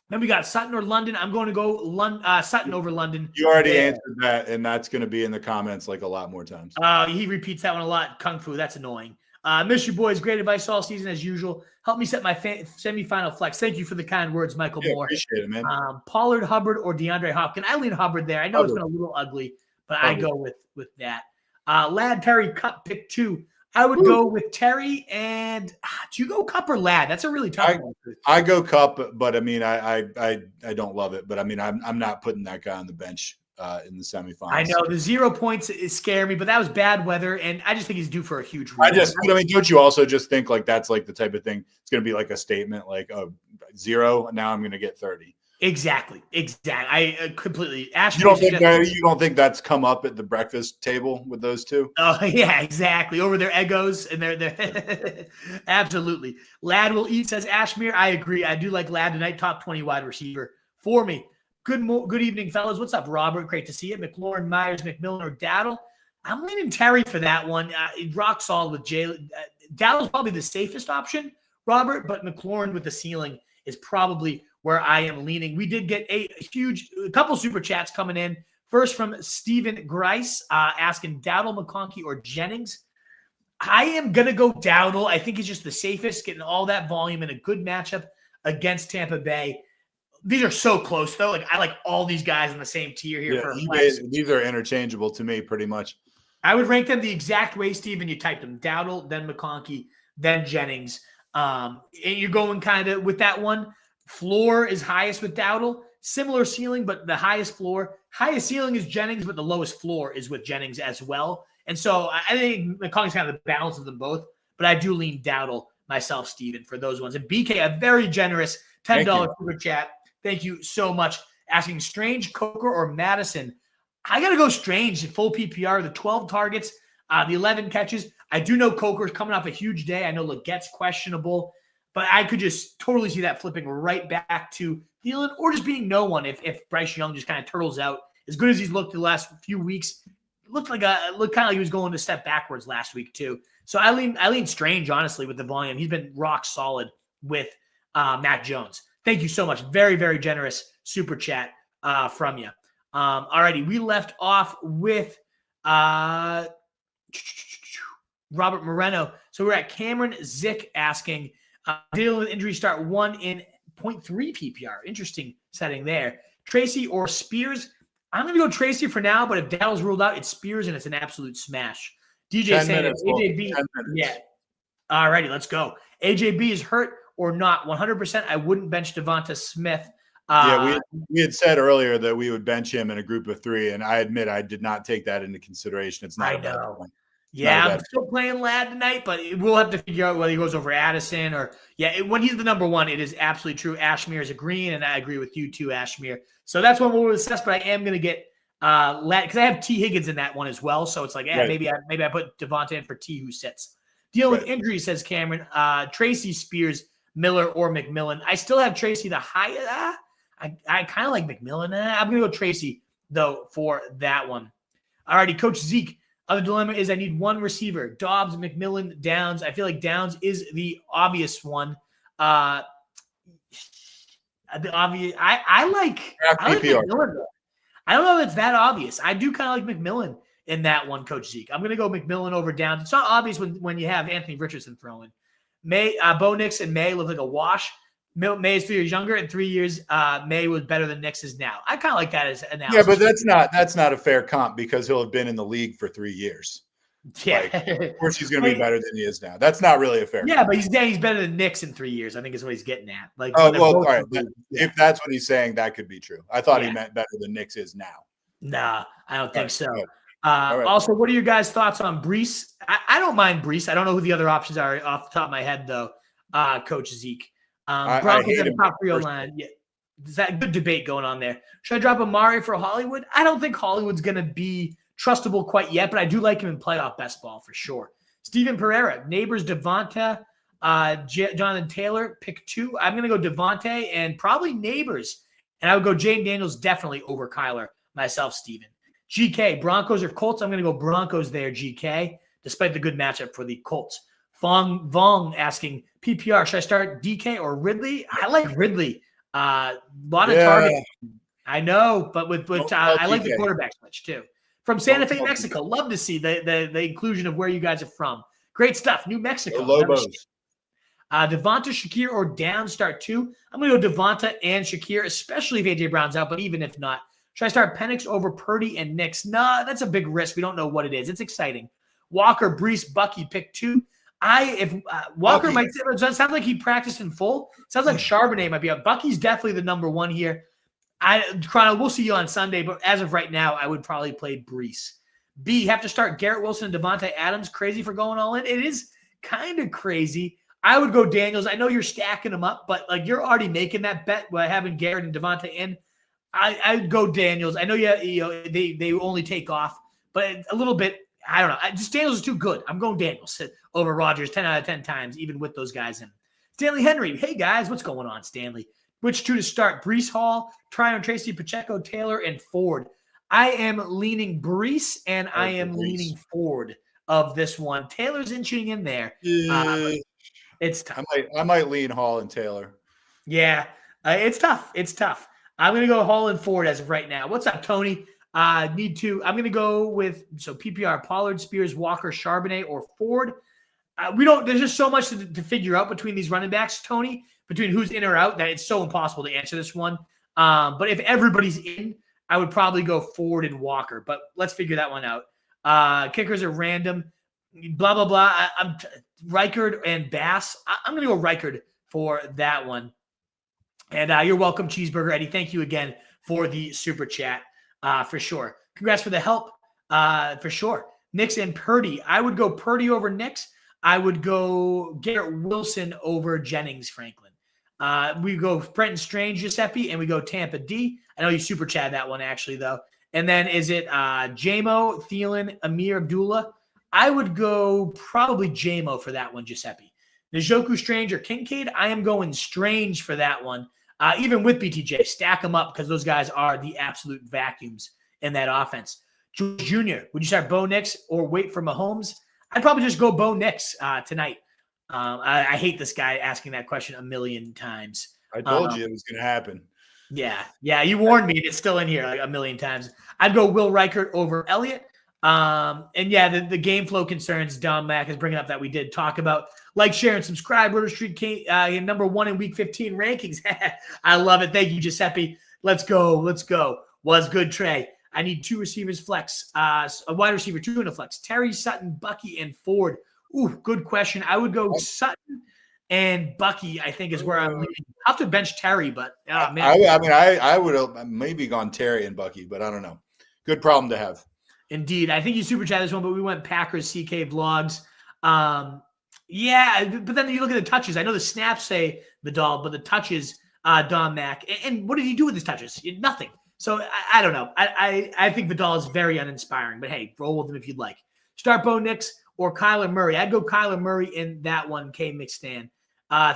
Then we got Sutton or London. I'm going to go Sutton over London. You already answered that, and that's going to be in the comments like a lot more times. He repeats that one a lot. Kung Fu, that's annoying. Miss you boys. Great advice all season as usual. Help me set my semifinal flex. Thank you for the kind words, Michael Moore. Appreciate it, man. Pollard, Hubbard, or DeAndre Hopkins. I lean Hubbard there. I know It's been a little ugly, but I go with that. Ladd, Terry, Kupp, pick 2. I would go with Terry, and do you go Kupp or Ladd? That's a really tough one. I go Kupp, but I mean, I don't love it, but I mean, I'm not putting that guy on the bench in the semifinals. I know the 0 points is scare me, but that was bad weather, and I just think he's due for a huge rebound. Don't you also just think like that's like the type of thing? It's going to be like a statement, like 0. Now I'm going to get 30. Exactly. I completely. You don't think that's come up at the breakfast table with those two? Oh yeah, exactly. Over their egos and their absolutely. Ladd will eat, says Ashmere. I agree. I do like Ladd tonight. Top 20 wide receiver for me. Good evening, fellas. What's up, Robert? Great to see you. McLaurin, Myers, McMillan, or Daddle. I'm leaning Terry for that one. Rock solid with Jalen. Daddle's probably the safest option, Robert, but McLaurin with the ceiling is probably where I am leaning. We did get a couple super chats coming in. First from Steven Grice asking Dowdle, McConkey, or Jennings. I am going to go Dowdle. I think he's just the safest, getting all that volume in a good matchup against Tampa Bay. These are so close, though. Like I like all these guys in the same tier here. These are interchangeable to me pretty much. I would rank them the exact way, Steven. You typed them. Dowdle, then McConkey, then Jennings. And you're going kind of with that one. Floor is highest with Dowdle. Similar ceiling, but the highest floor. Highest ceiling is Jennings, but the lowest floor is with Jennings as well. And so I think McConkey's kind of the balance of them both, but I do lean Dowdle myself, Steven, for those ones. And BK, a very generous $10 super chat. Thank you so much. Asking Strange, Coker, or Madison. I got to go Strange, full PPR, the 12 targets, the 11 catches. I do know Coker's coming off a huge day. I know Legette's questionable, but I could just totally see that flipping right back to Thielen or just being no one if Bryce Young just kind of turtles out. As good as he's looked the last few weeks, looked kind of like he was going to step backwards last week too. So I lean Strange, honestly, with the volume. He's been rock solid with Mac Jones. Thank you so much. Very, very generous super chat from you. Alrighty, we left off with Robert Moreno. So we're at Cameron Zick asking, dealing with injury start 1 in 0.3 PPR. Interesting setting there. Tracy or Spears? I'm going to go Tracy for now, but if Dowdle's ruled out, it's Spears, and it's an absolute smash. DJ saying AJB. Yeah. Alrighty, let's go. AJB is hurt or not. 100%, I wouldn't bench Devonta Smith. We had said earlier that we would bench him in a group of 3, and I admit I did not take that into consideration. It's not a bad point. Yeah, I'm still playing Ladd tonight, but we'll have to figure out whether he goes over Addison or when he's the number 1, it is absolutely true. Ashmere is agreeing, and I agree with you too, Ashmere. So that's one we'll assess, but I am going to get Ladd because I have T. Higgins in that one as well. So it's like, maybe I put Devonta in for T, who sits. Dealing with injury, says Cameron. Tracy, Spears, Miller, or McMillan. I still have Tracy the highest. I kind of like McMillan. I'm going to go Tracy, though, for that one. Alrighty, Coach Zeke. Other dilemma is I need one receiver. Dobbs, McMillan, Downs. I feel like Downs is the obvious one. The obvious. I like McMillan, though. I don't know if it's that obvious. I do kind of like McMillan in that one, Coach Zeke. I'm going to go McMillan over Downs. It's not obvious when you have Anthony Richardson throwing. Bo Nix and May look like a wash. May is 3 years younger. In 3 years, May was better than Nix is now. I kind of like that as an analysis. Yeah, but that's not a fair comp because he'll have been in the league for 3 years. Yeah, of course he's going to be better than he is now. That's not really a fair. Yeah, comp. But he's better than Nix in 3 years. I think is what he's getting at. All right. If that's what he's saying, that could be true. I thought he meant better than Nix is now. Nah, I don't think so. Right. Also, what are your guys' thoughts on Brees? I don't mind Brees. I don't know who the other options are off the top of my head, though. Coach Zeke. Broncos at the top 3 line. Yeah, is that a good debate going on there? Should I drop Amari for Hollywood? I don't think Hollywood's going to be trustable quite yet, but I do like him in playoff best ball for sure. Steven Pereira, Neighbors, Devonta, Jonathan Taylor, pick 2. I'm going to go Devonta and probably Neighbors, and I would go Jaden Daniels definitely over Kyler. Myself, Steven. GK, Broncos or Colts? I'm going to go Broncos there, GK, despite the good matchup for the Colts. Vong asking PPR, should I start DK or Ridley? I like Ridley. A lot of targets. I know, but I like the quarterback switch too. From Santa Fe, Mexico. Love to see the inclusion of where you guys are from. Great stuff. New Mexico. Lobos. Devonta, Shakir, or Down start 2. I'm going to go Devonta and Shakir, especially if A.J. Brown's out, but even if not. Should I start Penix over Purdy and Nix? Nah, that's a big risk. We don't know what it is. It's exciting. Walker, Brees, Bucky, pick 2. If Walker might sounds like he practiced in full. Sounds like Charbonnet might be up. Bucky's definitely the number 1 here. We'll see you on Sunday, but as of right now, I would probably play Brees. B, have to start Garrett Wilson and Devontae Adams. Crazy for going all in. It is kind of crazy. I would go Daniels. I know you're stacking them up, but you're already making that bet by having Garrett and Devontae in. I'd go Daniels. I know they only take off, but a little bit. I don't know. Daniels is too good. I'm going Daniels over Rodgers 10 out of 10 times, even with those guys in. Stanley Henry. Hey, guys. What's going on, Stanley? Which 2 to start? Brees Hall, Tryon Tracy, Pacheco, Taylor, and Ford. I am leaning Brees, and I am leaning Ford of this one. Taylor's inching in there. It's tough. I might lean Hall and Taylor. Yeah, it's tough. It's tough. I'm going to go Hall and Ford as of right now. What's up, Tony? I'm going to go with PPR, Pollard, Spears, Walker, Charbonnet, or Ford. There's just so much to figure out between these running backs, Tony, between who's in or out, that it's so impossible to answer this one. But if everybody's in, I would probably go Ford and Walker, but let's figure that one out. Kickers are random, blah, blah, blah. Reichard and Bass. I'm going to go Reichard for that one. And you're welcome, Cheeseburger Eddie. Thank you again for the super chat, for sure. Congrats for the help, for sure. Nix and Purdy. I would go Purdy over Nix. I would go Garrett Wilson over Jennings Franklin. We go Brenton Strange, Giuseppe, and we go Tampa D. I know you super chat that one actually though. And then is it Jamo, Thielen, Amir Abdullah? I would go probably Jamo for that one, Giuseppe. Njoku Strange or Kincaid? I am going Strange for that one. Even with BTJ, stack them up because those guys are the absolute vacuums in that offense. Junior, would you start Bo Nix or wait for Mahomes? I'd probably just go Bo Nix tonight. I hate this guy asking that question a million times. I told you it was going to happen. Yeah, you warned me. And it's still in here like a million times. I'd go Will Reichert over Elliott. And yeah, the game flow concerns Don Mack is bringing up that we did talk about. Like, share, and subscribe. Roto Street number 1 in Week 15 rankings. I love it. Thank you, Giuseppe. Let's go. Was good, Trey. I need 2 receivers flex. A wide receiver, 2 in a flex. Terry, Sutton, Bucky, and Ford. Ooh, good question. I would go Sutton and Bucky, I think, is where I'm leaning. I'll have to bench Terry, but man. I would have maybe gone Terry and Bucky, but I don't know. Good problem to have. Indeed. I think you super chat this one, but we went Packers CK vlogs. Yeah, but then you look at the touches. I know the snaps say Vidal, but the touches, Don Mack. And what did he do with his touches? Nothing. So I don't know. I think Vidal is very uninspiring, but hey, roll with him if you'd like. Start Bo Nix or Kyler Murray. I'd go Kyler Murray in that one, K. McStan.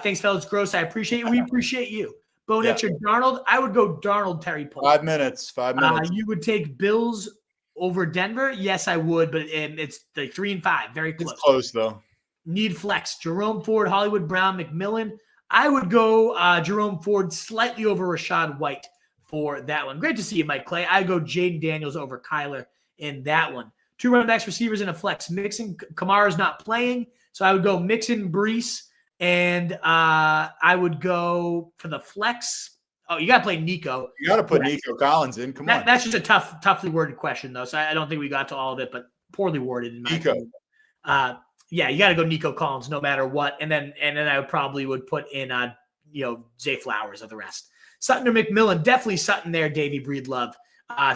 Thanks, fellas. Gross. I appreciate it. We appreciate you. Bo Nix or Darnold. I would go Darnold, Terry Pohl. 5 minutes. You would take Bills over Denver? Yes, I would, but it's like 3 and 5. Very close. It's close, though. Need flex. Jerome Ford, Hollywood Brown, McMillan. I would go Jerome Ford slightly over Rashad White for that one. Great to see you, Mike Clay. I go Jaden Daniels over Kyler in that one. 2 running backs, receivers, and a flex. Mixon, Kamara's not playing, so I would go Mixon, Brees, and I would go for the flex. Oh, you got to play Nico. You got to put Nico Collins in. Come on. That's just a toughly worded question, though, so I don't think we got to all of it, but poorly worded in my opinion. Yeah, you got to go Nico Collins no matter what, and then I probably would put in Zay Flowers of the rest. Sutton or McMillan, definitely Sutton there. Davey Breedlove,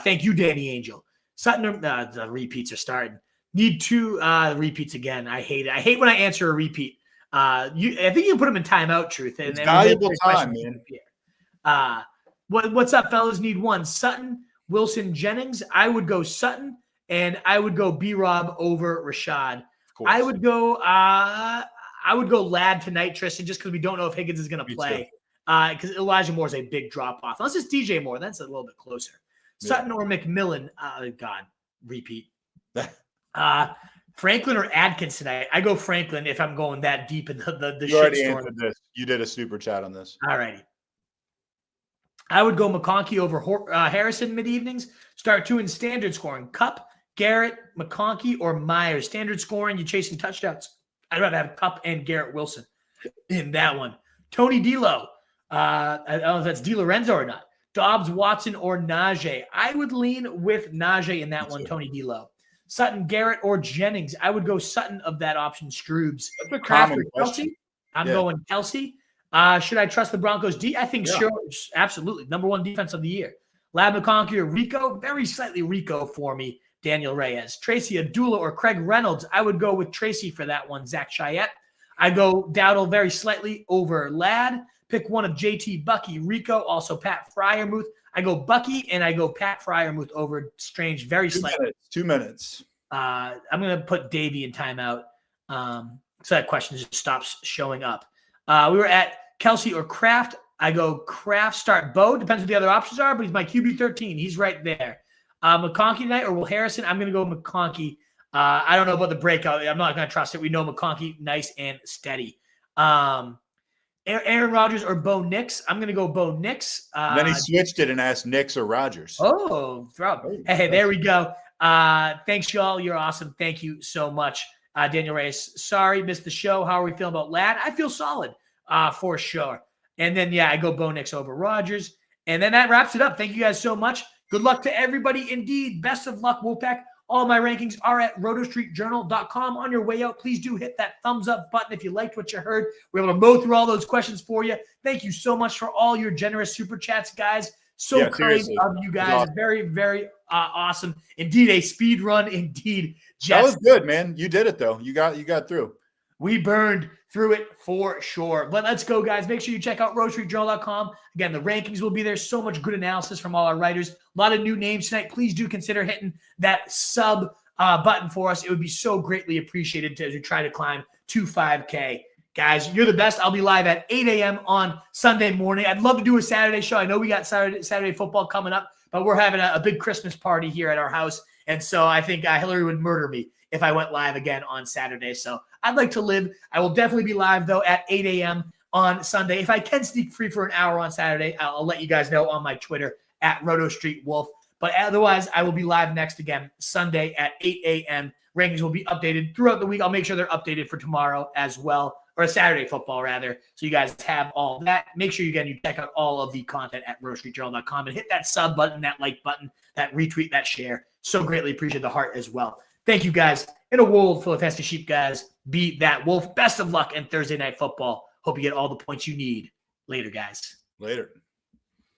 thank you, Danny Angel. Sutton or the repeats are starting. Need 2 repeats again. I hate it. I hate when I answer a repeat. I think you can put them in timeout, Truth. And valuable time, man. What's up, fellas? Need 1. Sutton, Wilson, Jennings. I would go Sutton, and I would go B-Rob over Rashad. I would go Ladd tonight, Tristan, just because we don't know if Higgins is going to play. Because Elijah Moore is a big drop-off. Unless it's DJ Moore, that's a little bit closer. Sutton or McMillan. God, repeat. Franklin or Adkins tonight. I go Franklin if I'm going that deep in the you already answered this. You did a super chat on this. All righty. I would go McConkey over Harrison mid-evenings. Start 2 in standard scoring. Cup, Garrett, McConkey, or Myers. Standard scoring, you're chasing touchdowns. I'd rather have Cup and Garrett Wilson in that one. Tony D'Lo. I don't know if that's DiLorenzo or not. Dobbs, Watson, or Najee. I would lean with Najee in that one, Tony D'Lo. Sutton, Garrett, or Jennings. I would go Sutton of that option, Stroobs. That's a common question. Kelsey. I'm going Kelsey. Should I trust the Broncos D? I think sure. Absolutely. Number 1 defense of the year. Ladd McConkey or Rico? Very slightly Rico for me. Daniel Reyes. Tracy Abdullah or Craig Reynolds? I would go with Tracy for that one. Zach Cheyette. I go Dowdle very slightly over Ladd. Pick one of JT, Bucky, Rico, also Pat Fryermuth. I go Bucky, and I go Pat Fryermuth over Strange very slightly. 2 minutes. I'm going to put Davey in timeout so that question just stops showing up. We were at Kelsey or Kraft. I go Kraft, start Bo. Depends what the other options are, but he's my QB 13. He's right there. McConkey tonight or Will Harrison? I'm going to go McConkey. I don't know about the breakout. I'm not going to trust it. We know McConkey, nice and steady. Aaron Rodgers or Bo Nix? I'm going to go Bo Nix. Then he switched it and asked Nix or Rodgers. Oh, hey, there we go. Thanks, y'all. You're awesome. Thank you so much, Daniel Reyes. Sorry, missed the show. How are we feeling about Ladd? I feel solid for sure. And then, I go Bo Nix over Rodgers. And then that wraps it up. Thank you guys so much. Good luck to everybody. Indeed, best of luck, Wolfpack. All my rankings are at rotostreetjournal.com. On your way out, please do hit that thumbs up button if you liked what you heard. We're able to mow through all those questions for you. Thank you so much for all your generous super chats, guys. So kind of you guys. Awesome. Very, very awesome. Indeed, a speed run. Indeed, Jets. That was good, man. You did it though. You got through. we burned through it for sure. But let's go, guys. Make sure you check out RotoStreetJournal.com. Again, the rankings will be there. So much good analysis from all our writers. A lot of new names tonight. Please do consider hitting that sub button for us. It would be so greatly appreciated as we try to climb to 5K. Guys, you're the best. I'll be live at 8 a.m. on Sunday morning. I'd love to do a Saturday show. I know we got Saturday football coming up, but we're having a big Christmas party here at our house. And so I think Hillary would murder me if I went live again on Saturday. So I'd like to live. I will definitely be live, though, at 8 a.m. on Sunday. If I can sneak free for an hour on Saturday, I'll let you guys know on my Twitter at RotoStreetWolf. But otherwise, I will be live next again Sunday at 8 a.m. Rankings will be updated throughout the week. I'll make sure they're updated for tomorrow as well, or Saturday football, rather. So you guys have all that. Make sure you check out all of the content at RotoStreetJournal.com and hit that sub button, that like button, that retweet, that share. So greatly appreciate the heart as well. Thank you, guys. In a world full of fantasy sheep, guys, be that wolf. Best of luck in Thursday Night Football. Hope you get all the points you need. Later, guys. Later.